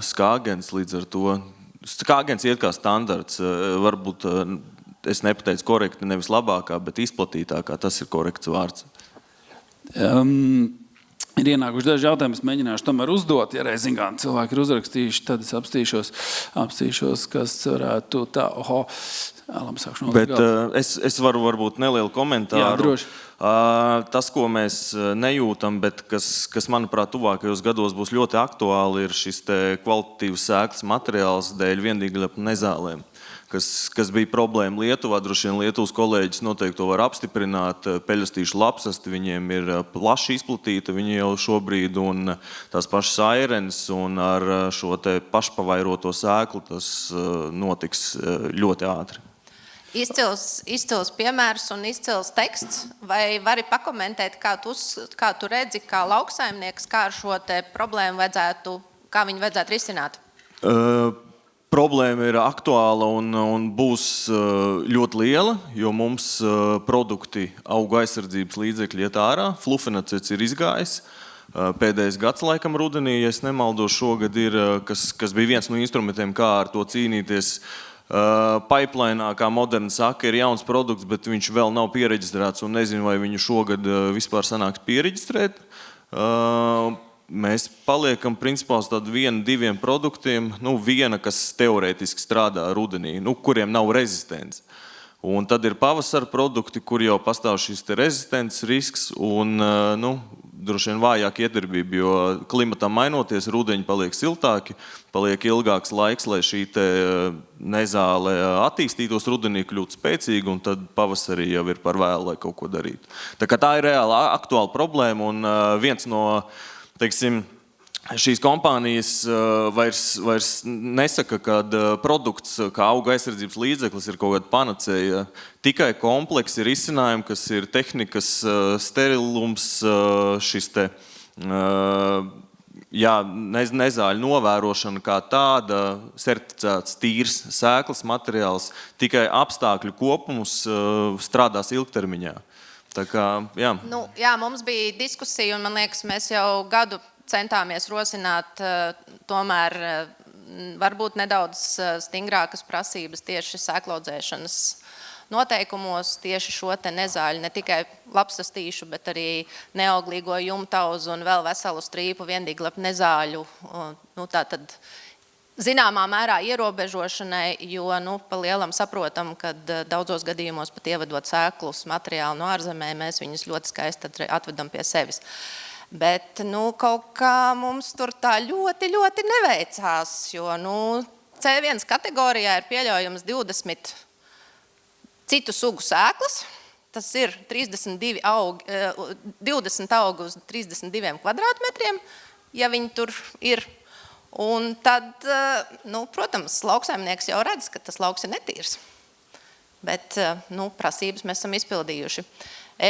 Skāgens, līdz ar to. Skāgens iet kā standarts, varbūt es nepateicu korekti, nevis labākā, bet izplatītākā, tas ir korekts vārds. Ir ienākuši daži jautājumi, es mēģināšu tomēr uzdot. Ja reizingā cilvēki ir uzrakstījuši, tad es apstīšos, kas varētu tā, labi, sākšu no Bet es varu varbūt nelielu komentāru. Jā, droši. Tas, ko mēs nejūtam, bet kas manuprāt, tuvākajos gados būs ļoti aktuāli, ir šis te kvalitatīvs sēklas materiāls dēļ viendīgļapu nezālēm. Kas bija problēma Lietuvā, droši vien Lietuvas kolēģis noteikti to var apstiprināt. Peļastīšu lapsasti viņiem ir plaši izplatīta, viņi jau šobrīd, un tās pašas airenes, un ar šo te pašpavairoto sēklu tas notiks ļoti ātri. Izcils piemērs un izcils teksts. Vai vari pakomentēt, kā tu redzi, kā lauksaimnieks, kā ar šo te problēmu kā viņu vajadzētu risināt? Problēma ir aktuāla un būs ļoti liela, jo mums produkti auga aizsardzības līdzekļi iet ārā. Flufenacets ir izgājis. Pēdējais gads laikam rudenī, ja es nemaldos, šogad ir, kas bija viens no instrumentiem, kā ar to cīnīties. Pipelineā, kā moderni saka, ir jauns produkts, bet viņš vēl nav piereģistrēts un nezinu, vai viņu šogad vispār sanāks piereģistrēt. Mēs paliekam principā uz tādu 1-2 produktiem, viena, kas teorētiski strādā rudenī, kuriem nav rezistents. Un tad ir pavasara produkti, kur jau pastāv šis te rezistents risks un droši vien vājāk iedarbība, jo klimatam mainoties, rudeņi paliek siltāki, paliek ilgāks laiks, lai šī te nezāle attīstītos, rudenī kļūt spēcīgi, un tad pavasarī jau ir par vēlu, lai kaut ko darītu. Tā ir reāli aktuāla problēma, un viens no, teiksim, šīs kompānijas vairs nesaka, ka produkts kā auga aizsardzības līdzeklis ir kaut kāda panacēja. Tikai kompleksi risinājumi, kas ir tehnikas sterilums, šis te nezāļu novērošana kā tāda, certificēts tīrs sēklas materiāls, tikai apstākļu kopums strādās ilgtermiņā. Tā kā, jā. Mums bija diskusija, un man liekas, mēs jau gadu centāmies rosināt tomēr varbūt nedaudz stingrākas prasības tieši sēklaudzēšanas noteikumos, tieši šo te nezāļu, ne tikai lapsastīšu, bet arī neauglīgo jumtauzu un vēl veselu strīpu viendīglapu nezāļu. Tātad zināmā mērā ierobežošanai, jo pa lielam saprotam, ka daudzos gadījumos pat ievedot sēklus materiālu no ārzemē, mēs viņus ļoti skaisti atvedam pie sevis. Bet kaut kā mums tur tā ļoti, ļoti neveicās, jo C1 kategorijā ir pieļaujams 20 citu sugu sēklas. Tas ir 20 augi uz 32 kvadrātmetriem, ja viņi tur ir. Un tad, protams, lauksaimnieks jau redz, ka tas lauks ir netīrs. Bet prasības mēs esam izpildījuši.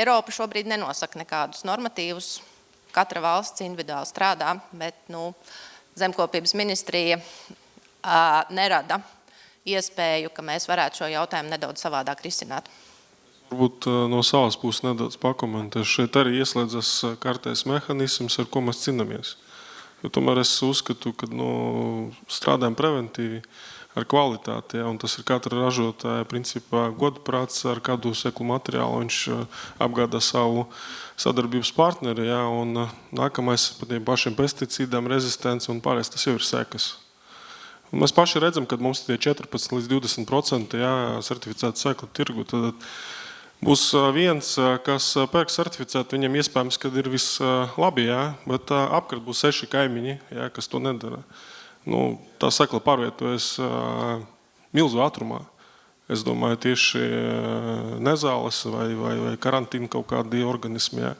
Eiropa šobrīd nenosaka nekādus normatīvus. Katra valsts individuāli strādā, bet Zemkopības ministrija nerada iespēju, ka mēs varētu šo jautājumu nedaudz savādāk risināt. Varbūt no savas puses nedaudz pakomentēšu. Šeit arī ieslēdzas kārtējs mehanisms, ar ko mēs cīnāmies. Jo tomēr es uzskatu, ka strādājam preventīvi ar kvalitāti, un tas ir katra ražotāja principā godprāts, ar kādu seklu materiālu viņš apgādā savu sadarbības partneri, un nākamais par tiem pašiem pesticīdiem, rezistents un pārējais, tas jau ir sekas. Un mēs paši redzam, ka mums tie 14-20% certificētu seklu tirgu, tad būs viens, kas pērk certificētu, viņam iespējams, kad ir vislabi, bet apkārt būs 6 kaimiņi, kas to nedara. Tā sekla pārvietojas milzu ātrumā. Es domāju, tieši nezāles vai karantīna kaut kādi organismi.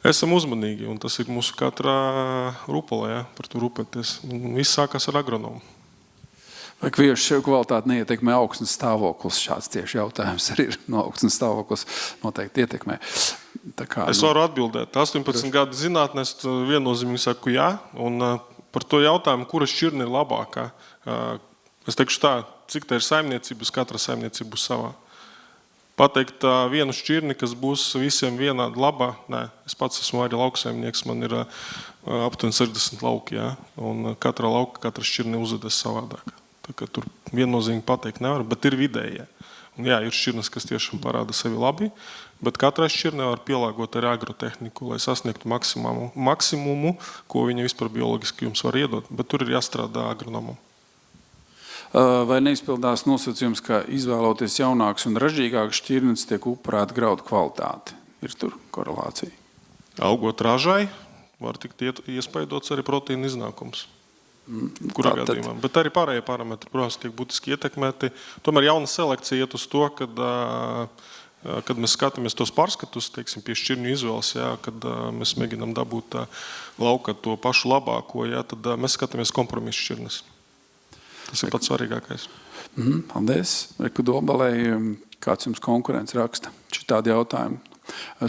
Esam uzmanīgi, un tas ir mūsu katrā rūpolē, par to rūpēties. Viss sākās ar agronomu. Vai kviešu kvalitāti neietekmē augsnes stāvoklis? Šāds tieši jautājums arī ir. Augsnes stāvoklis noteikti ietekmē. Es varu atbildēt. 18 gadu zinātnēs viennozīmīgi saku jā, un par to jautājumu, kura šķirne ir labākā. Es teikšu tā, cik tā ir saimniecības, katra saimniecība būs savā. Pateikt vienu šķirni, kas būs visiem vienādi labā, nē, es pats esmu arī lauksaimnieks, man ir aptuveni 60 lauki, un katra lauka, katra šķirne uzvedas savādāk. Tā kā tur viennozīmīgi pateikt nevar, bet ir vidējie. Jā, ir šķirnes, kas tiešām parāda sevi labi, bet katrai šķirnei var pielāgot arī agrotehniku, lai sasniegtu maksimumu, ko viņa vispār bioloģiski jums var iedot, bet tur ir jāstrādā agronomam. Vai neizpildās nosacījums, ka izvēloties jaunāks un ražīgāks šķirnes tiek upurēta graudu kvalitāte? Ir tur korelācija? Augot ražai, var tikt iespaidots arī proteīna iznākums. Kurā gadījumā. Bet arī pārējie parametri, protams, tiek būtiski ietekmēti. Tomēr jauna selekcija iet uz to, kad mēs skatāmies tos pārskatus, teiksim, pie šķirņu izvēles, kad mēs mēģinām dabūt laukā to pašu labāko, tad mēs skatāmies kompromisu šķirnes. Tas ir pats svarīgākais. Paldies. Reku Dobelei, kāds jums konkurence raksta? Šitādi jautājumi.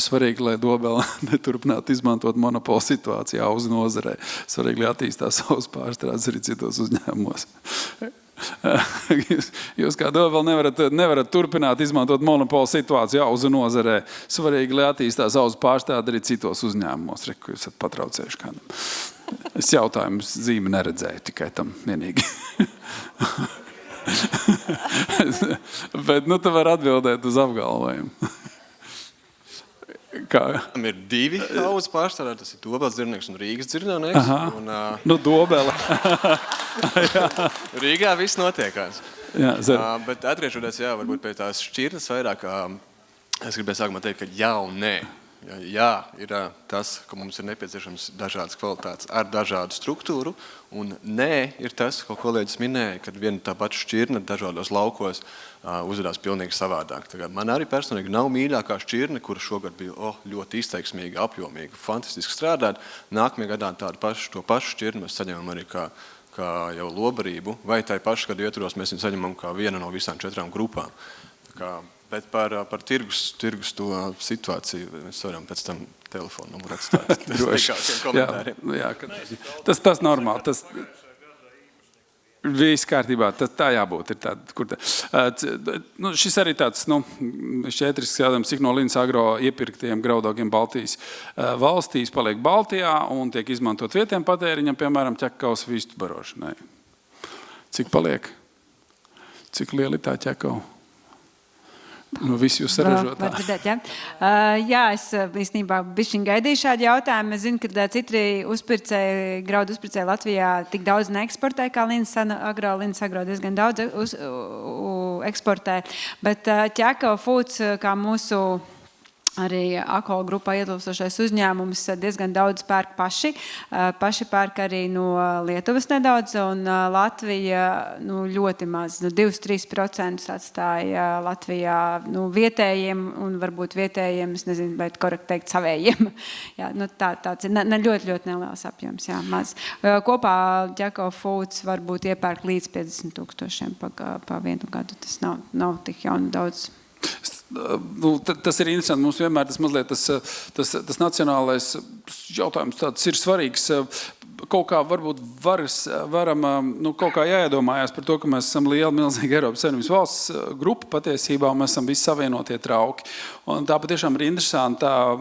Svarīgi, lai Dobele neturpinātu izmantot monopolu situāciju auzu nozarē. Svarīgi, lai attīstās savus pārstrādes arī citos uzņēmumos. Jūs kā Dobele nevarat turpināt izmantot monopolu situāciju auzu nozarē. Svarīgi, lai attīstās auzu pārstrāde arī citos uzņēmumos. Reku, jūs esat patraucējuši kādam. Es jautājumu zīmi neredzēju, tikai tam vienīgi. Bet tu vari atbildēt uz apgalvojumu. Tam ir 2 auzu pārstāvji, tas ir Dobeles dzirnieks un Rīgas dzirnieks. Dobele. Rīgā viss notiekās. Jā, bet atgriežoties, varbūt pie tās šķirnes vairāk, es gribēju sākumā teikt, ka jā un nē. Jā, ir tas, ka mums ir nepieciešams dažādas kvalitātes ar dažādu struktūru, un nē, ir tas, ko kolēģis minēja, kad viena tā pati šķirne dažādos laukos uzvedās pilnīgi savādāk. Man arī personīgi nav mīļākā šķirne, kura šogad bija ļoti izteiksmīga, apjomīga, fantastiski strādāt. Nākamajā gadā to pašu šķirni mēs saņemam arī kā jau lobarību, vai tai pašu gadu ietvaros mēs viņu saņemam kā viena no visām 4 grupām. Bet par tirgus to situāciju mēs varam pēc tam telefonu numuru atstāt. Tas normāli. Tas viss kārtībā. Tā jābūt. Šis arī tāds šķētrisks jādams, cik no Linas Agro iepirktiem graudogiem Baltijas valstīs paliek Baltijā un tiek izmantot vietiem patēriņam, piemēram, ķekavas vistu barošanai. Cik paliek? Cik lieli tā ķekava? Visi jūs saražot. Jā, es īstenībā bišķiņ gaidīju šādu jautājumu. Es zinu, ka citri graudu uzpircēji Latvijā tik daudz neeksportē, kā Linas Agro diezgan daudz eksportē. Bet Ķekava Foods, kā mūsu arī Akola grupā ietilpstošais uzņēmums, diezgan daudz pērk paši. Paši pērk arī no Lietuvas nedaudz, un Latvija ļoti maz, 2-3% atstāja Latvijā vietējiem, un varbūt vietējiem, es nezinu, bet korekti teikt savējiem. Jā, tāds ir ļoti, ļoti neliels apjoms, jā, maz. Kopā Ķekava Foods varbūt iepērk līdz 50,000 pa vienu gadu. Tas nav tik jauni daudz. Tas ir interesanti. Mums vienmēr tas nacionālais jautājums tāds ir svarīgs. Kaut kā varbūt varam kaut kā jāiedomājās par to, ka mēs esam liela, milzīga Eiropas Savienības valsts grupa patiesībā, un mēs esam visi savienotie trauki. Un tā patiešām ir interesanta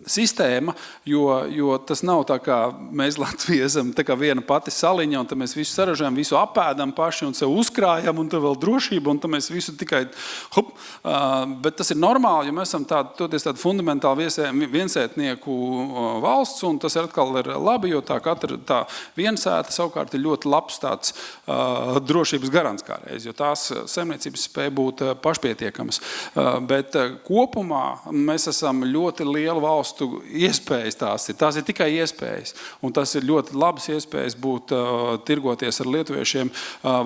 sistēma, jo tas nav tā kā mēs Latvija esam tā kā viena pati saliņa, un tad mēs visu saražojam, visu apēdam paši un sev uzkrājam, un tad vēl drošība, un tad mēs visu tikai bet tas ir normāli, jo mēs esam tādi fundamentāli viensētnieku valsts, un tas atkal ir labi, jo tā viensēta savukārt ir ļoti labs tāds drošības garants kādreiz, jo tās saimniecības spēja būt pašpietiekamas. Bet kopumā mēs esam ļoti liela valstu iespējas tās ir tikai iespējas, un tas ir ļoti labas iespējas būt tirgoties ar lietuviešiem,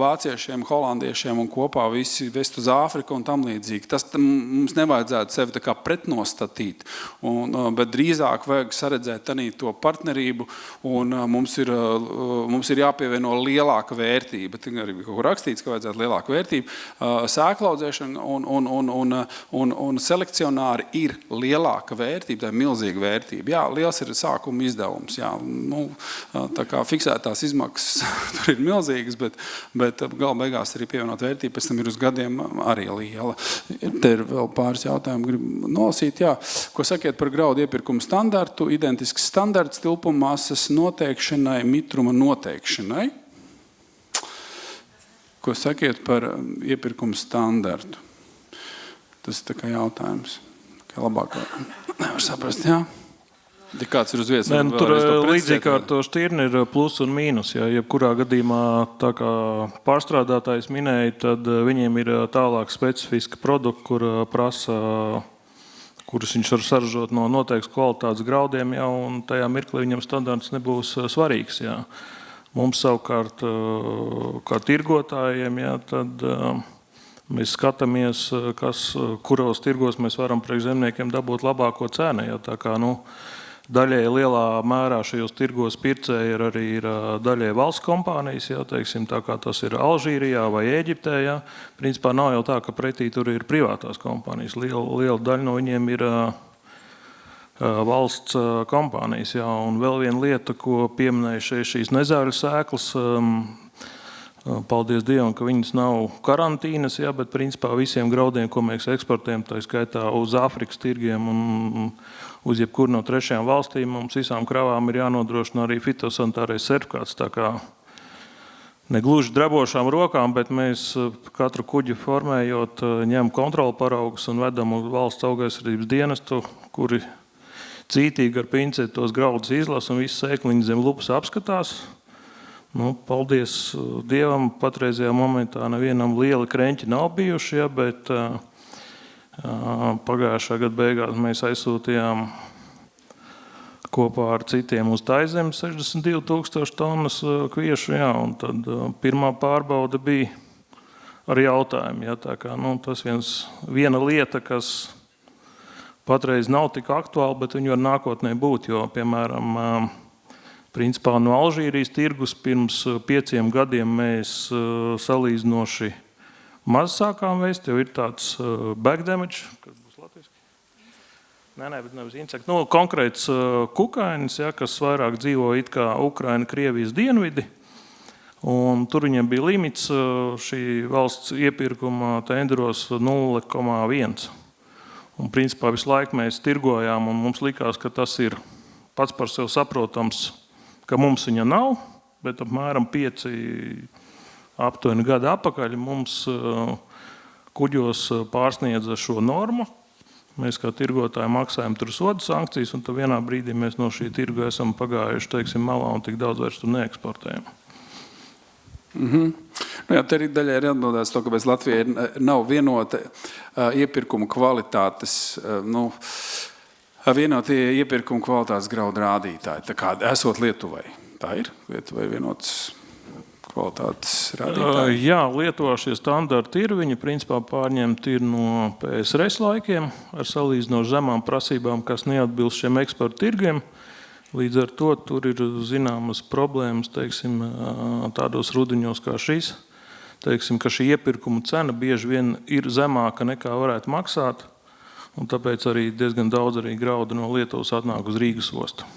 vāciešiem, holandiešiem un kopā visi vest uz Āfriku un tam līdzīgi. Tas mums nevajadzētu sevi tā kā pretnostatīt, bet drīzāk vajag saredzēt to partnerību, un mums ir jāpievieno lielāka vērtība. Arī kaut kur rakstīts, ka vajadzētu lielāku vērtību. Sēklaudzēšana un selekcionāri ir lielāka vērtība, tā ir milzīga vērtība. Jā, liels ir sākuma izdevums. Jā, tā kā fiksētās izmaksas tur ir milzīgas, bet gala beigās arī pievienot vērtību, pēc tam ir uz gadiem arī liela. Te ir vēl pāris jautājumu, gribu nolasīt. Jā. Ko sakiet par graudu iepirkumu standartu? Identisks standarts tilpuma masas noteikšanai, mitruma noteikšanai. Ko sakiet par iepirkumu standartu? Tas ir tā kā jautājums. Kā labāk nevar saprast, jā. Kāds ir uz vietas? Tur līdzīgi kā ar to šķirni ir plus un mīnus. Ja jebkurā gadījumā, tā kā pārstrādātājs minēja, tad viņiem ir tālāk specifiska produkta, kur prasa, kurus viņš var saražot no noteikts kvalitātes graudiem, ja, un tajā mirklī viņam standarts nebūs svarīgs. Ja. Mums savukārt, kā tirgotājiem, ja, tad mēs skatāmies, kuros tirgos mēs varam priekš zemniekiem dabūt labāko cenu. Ja, tā kā, daļai lielā mērā šajos tirgos pircēji arī ir daļai valsts kompānijas, ja, teiksim, tā kā tas ir Alžīrijā vai Ēģiptē. Ja. Principā nav jau tā, ka pretī tur ir privātās kompānijas. Liela daļa no viņiem ir valsts kompānijas. Ja. Un vēl viena lieta, ko pieminēja šīs nezāļu sēklas, paldies Dievam, ka viņas nav karantīnas, ja, bet principā visiem graudiem, ko mēs eksportējam, tā skaitā uz Āfrikas tirgiem un uz jebkuru no trešajām valstīm, mums visām kravām ir jānodrošina arī fitosanitārais sertifikāts. Tā kā negluži drebošām rokām, bet mēs katru kuģi formējot, ņem kontrolu paraugus un vedam uz valsts augaisardzības dienestu, kuri cītīgi ar pinceti tos graudus izlasa un visu sēkliņu zem lupas apskatās. Paldies Dievam, patreizajā momentā nevienam lieli kreņķi nav bijuši, ja, bet pagājušā gada beigās mēs aizsūtījām kopā ar citiem uz Taizemi 62,000 tonnas kviešu, ja, un tad pirmā pārbauda bija ar jautājumu. Ja, tā kā, tas viena lieta, kas patreiz nav tik aktuāla, bet viņa var nākotnē būt, jo, piemēram, principā no Alžīrijas tirgus pirms 5 gadiem mēs salīdzinoši maz sākām vēst, jo ir tāds back damage, kas būs latviski? Bet nevis insekti. Konkrēts kukainis, ja, kas vairāk dzīvo it kā Ukraina, Krievijas dienvidi. Un tur viņiem bija limits šī valsts iepirkuma tenderos 0,1. Un principā visu laiku mēs tirgojām, un mums likās, ka tas ir pats par sevi saprotams, ka mums viņa nav, bet apmēram 5 aptuveni gadu atpakaļ mums kuģos pārsniedza šo normu. Mēs kā tirgotāji maksājam tur sodu sankcijas, un tad vienā brīdī mēs no šī tirgu esam pagājuši, teiksim, malā un tik daudz vairs tur neeksportējam. Jā, te arī daļai ir atbildēts to, kāpēc Latvijai nav vienota iepirkuma kvalitātes, vienotie iepirkuma kvalitātes graudu rādītāji, tā kā esot Lietuvai. Tā ir? Lietuvai vienots kvalitātes rādītāji? Jā, Lietuvā šie standarti ir. Viņi principā pārņemti ir no PSRS laikiem ar salīdzinoši zemām prasībām, kas neatbilst šiem eksporta tirgiem. Līdz ar to tur ir zināmas problēmas, teiksim, tādos rudiņos kā šis. Teiksim, ka šī iepirkuma cena bieži vien ir zemāka nekā varētu maksāt. Un tāpēc arī diezgan daudz arī graudu no Lietuvas atnāk uz Rīgas ostu.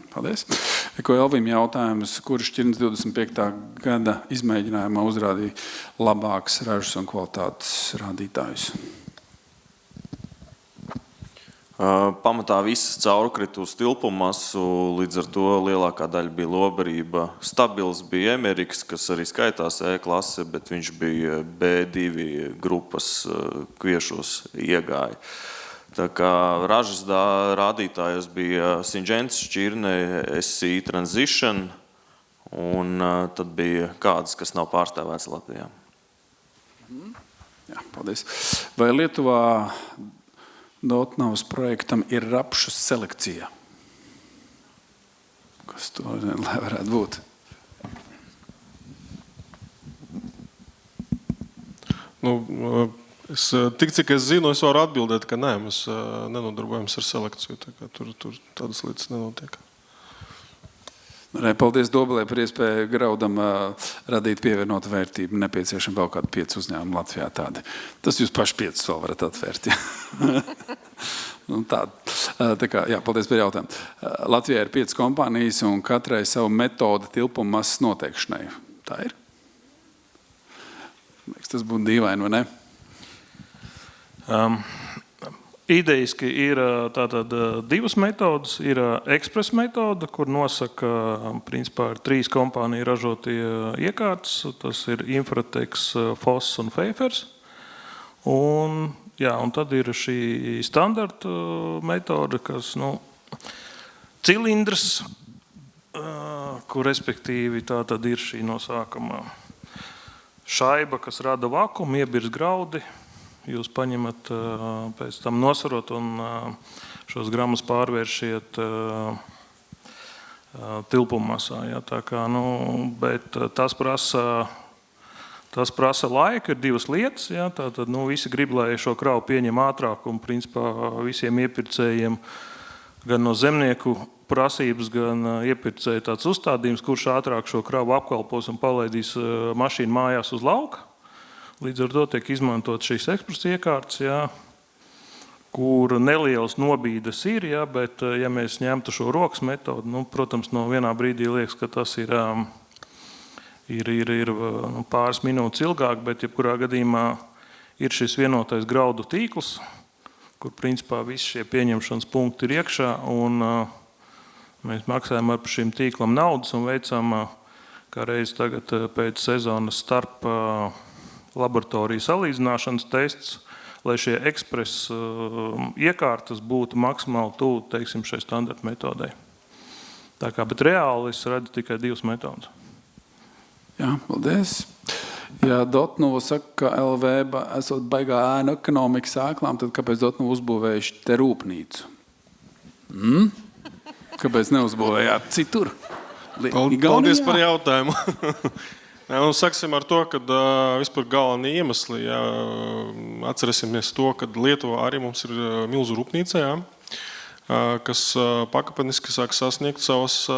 Paldies. Ko Elvim jautājums, kurš šķirnes 25. gada izmēģinājumā uzrādīja labākas ražas un kvalitātes rādītājus? Pamatā visas caurkrita uz tilpumasu, līdz ar to lielākā daļa bija lobarība. Stabils bija Emeriks, kas arī skaitās E-klase, bet viņš bija B2 grupas kviešos iegāja. Tā kā ražas rādītājos bija Syngenta šķirne, SC Transition, un tad bija kādas, kas nav pārstāvētas Latvijā. Jā, paldies. Vai Lietuvā Dotnavas projektam ir rapšu selekcija? Kas to lai varētu būt? Tik cik es zinu, es varu atbildēt, ka nē, mēs nenodarbojamies ar selekciju. Tur tādas lietas nenotiek. Paldies Dobelē par iespēju graudam radīt pievienotu vērtību. Nepieciešami vēl kādi 5 uzņēmumi Latvijā tādi. Tas jūs paši 5 vēl varat atvērt. Ja? Tā kā, jā, paldies par jautājumu. Latvijā ir 5 kompānijas un katrai savu metodu tilpuma masas noteikšanai. Tā ir? Tas būtu dīvaini, vai ne? Idejiski ir tātad 2 metodas. Ir ekspresa metoda, kur nosaka, principā, ir 3 kompāniju ražotie iekārtas. Tas ir Infratex, Foss un Pfeifers. Un tad ir šī standarta metode, kas, cilindrs, kur respektīvi tā tad ir šī nosākamā šaiba, kas rada vakumu, iebirst graudi. Jūs paņemat, pēc tam nosarot un šos gramus pārvēršiet tilpummasā. Ja? Tā kā, bet tas prasa laiku, ir divas lietas. Ja? Tātad visi grib, lai šo kravu pieņem ātrāk, un principā visiem iepirkējiem gan no zemnieku prasības, gan iepirkēja tāds uzstādījums, kurš ātrāk šo kravu apkalpos un palaidīs mašīnu mājās uz lauka. Līdz ar to tiek izmantot šīs ekspresa iekārtas, kur nelielas nobīdes ir, bet ja mēs ņemtu šo rokas metodu, protams, no vienā brīdī liekas, ka tas ir pāris minūtes ilgāk, bet jebkurā gadījumā ir šis vienotais graudu tīkls, kur principā visi šie pieņemšanas punkti ir iekšā, un mēs maksājam ar šīm tīklam naudas un veicam, kā reiz tagad pēc sezonas starp laboratoriju salīdzināšanas tests, lai šie ekspresa iekārtas būtu maksimāli tuvu, teiksim, šai standarta metodei. Tā kā, bet reāli es redzu tikai divas metodas. Jā, paldies. Ja Dotnuva saka, ka LV esot baigā ēnu ekonomikas sēklām, tad kāpēc Dotnuva uzbūvējuši te rūpnīcu? Kāpēc neuzbūvējāt citur? Paldies par jautājumu. Saksim ar to, ka vispār galvenie iemesli, atcerēsimies to, ka Lietuvā arī mums ir milzu rūpnīca, kas pakāpeniski sāk sasniegt savas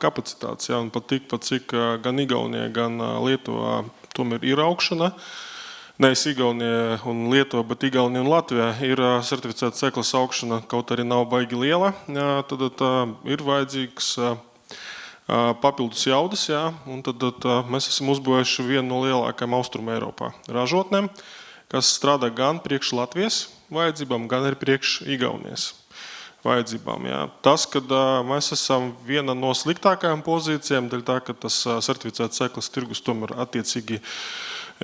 kapacitātes. Un pat tikpat, cik gan Igaunijā, gan Lietuvā tomēr ir augšana. Nevis Igaunija un Lietuva, bet Igaunija un Latvijā ir certificēta sēklas augšana, kaut arī nav baigi liela. Tad ir vajadzīgs papildus jaudas, un tad mēs esam uzbūvējuši vienu no lielākajām Austrumu Eiropā ražotnēm, kas strādā gan priekš Latvijas vajadzībām, gan arī priekš Igaunijas vajadzībām. Tas, kad mēs esam viena no sliktākajām pozīcijām, dēļ tā, ka tas certificēts sēklas tirgus tomēr attiecīgi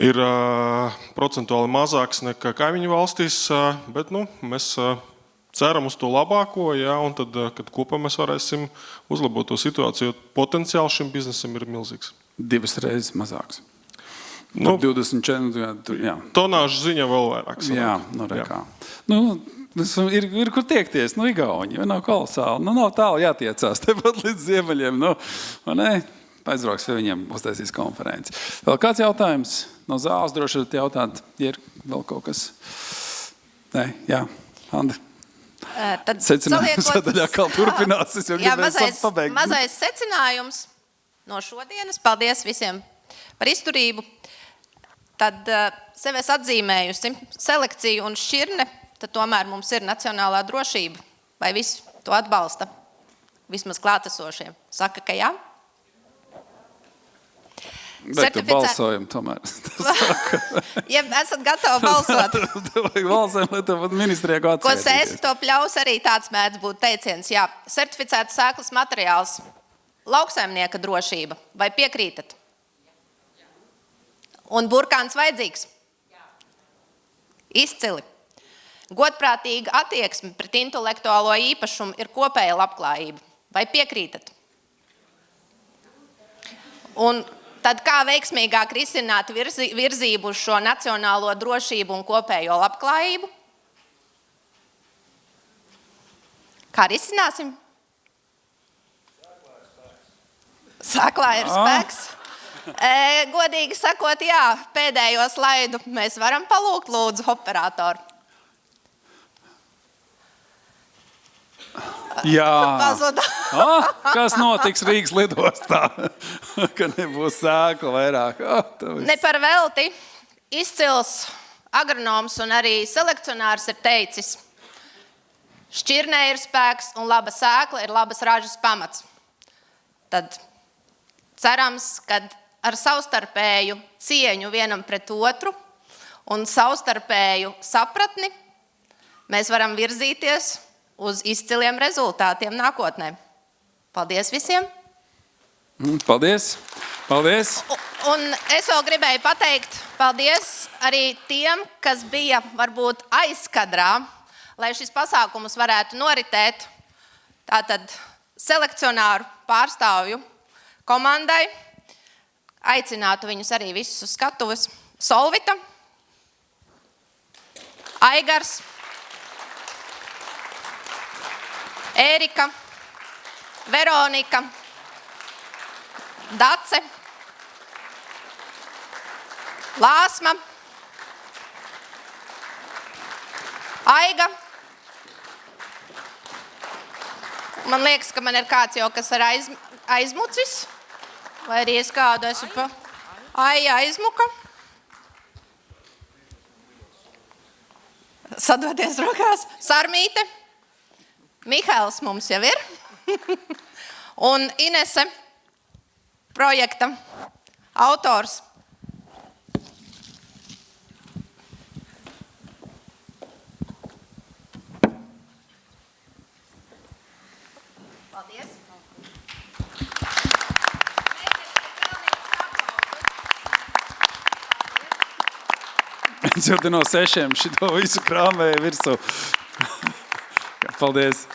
ir procentuāli mazāks nekā kaimiņu valstīs, bet mēs ceram uz to labāko, un tad, kad kopā mēs varēsim uzlabot to situāciju, jo potenciāli šim biznesam ir milzīgs. 2 reizes mazāks. 24, jā. Tonāžu ziņa vēl vairāk. Jā, rekā. Ir kur tiekties, Igauni, nav kolosāli, nav tālu jātiecās, tepat līdz ziemeļiem, aizbrauks pie viņiem, uztaisīs konferenci. Vēl kāds jautājums? No zāles droši varat jautāt, ja ir vēl kaut kas? Nē, jā, Andi. Tad secinājums sadaļā kā turpināsies, jo mazais secinājums no šodienas. Paldies visiem par izturību. Tad sev es atzīmējusi selekciju un šķirne, tad tomēr mums ir nacionālā drošība. Vai visi to atbalsta? Vismaz klātesošie. Saka, ka jā? Bet tu balsojam tomēr. Ja esat gatavi balsot. Tev vajag balsojam, lai tev ministrijā ko atcerētīties. Ko sēsi to pļaus, arī tāds mēdz būt teiciens. Jā, certificēts sēklas materiāls, lauksaimnieka drošība. Vai piekrītat? Un burkāns vajadzīgs? Izcili. Godprātīga attieksme pret intelektuālo īpašumu ir kopēja labklājība. Vai piekrītat? Un tad kā veiksmīgāk risināt virzību uz šo nacionālo drošību un kopējo labklājību? Kā risināsim? Sēklā ir spēks. Godīgi sakot, jā, pēdējo slaidu mēs varam palūgt, lūdzu, operatoru. Jā. Kas notiks Rīgas lidostā? Ka nebūs sēkla vairāk. Ne par velti izcils agronoms un arī selekcionārs ir teicis, šķirnē ir spēks un laba sēkla ir labas ražas pamats. Tad cerams, ka ar savstarpēju cieņu vienam pret otru un savstarpēju sapratni mēs varam virzīties uz izciliem rezultātiem nākotnē. Paldies visiem! Paldies! Paldies! Un es vēl gribēju pateikt paldies arī tiem, kas bija varbūt aizkadrā, lai šis pasākums varētu noritēt. Tātad selekcionāru pārstāvju komandai. Aicinātu viņus arī visus uz skatuves. Solvita, Aigars, Ērika, Veronika, Dace, Lāsma, Aiga. Man liekas, ka man ir kāds jau, kas ir aizmucis. Vai arī es kādu esmu pa... Aija aizmuka. Sadoties rokās. Sarmīte. Mihails mums jau ir. Un Inese, projekta autors. Paldies. Viņš jau te no 6 šito visu krāmēja virsū. Paldies.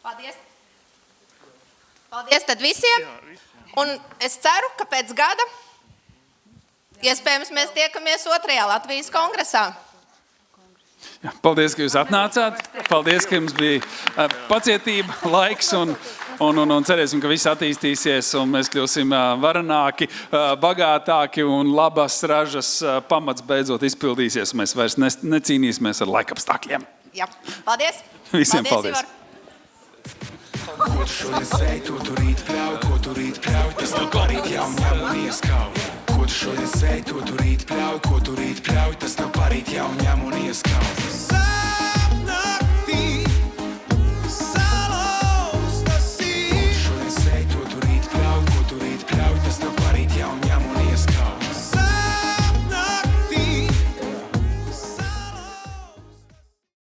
Paldies. Paldies tad visiem. Un es ceru, ka pēc gada iespējams mēs tiekamies 2. Latvijas kongresā. Paldies, ka jūs atnācāt. Paldies, ka jums bija pacietība, laiks un cerēsim, ka viss attīstīsies un mēs kļūsim varenāki, bagātāki un labas ražas pamats beidzot izpildīsies. Mēs vairs necīnīsimies ar laikapstākļiem. Jā. Paldies. Visiem paldies. Ivar. Ko tu šodien sēji, to tu rīt pļauj, ko tu rīt pļauj, tas nav parīt jauniem un ieskauj. Ko tu šodien sēji, to tu rīt pļauj, ko tu rīt pļauj, tas nav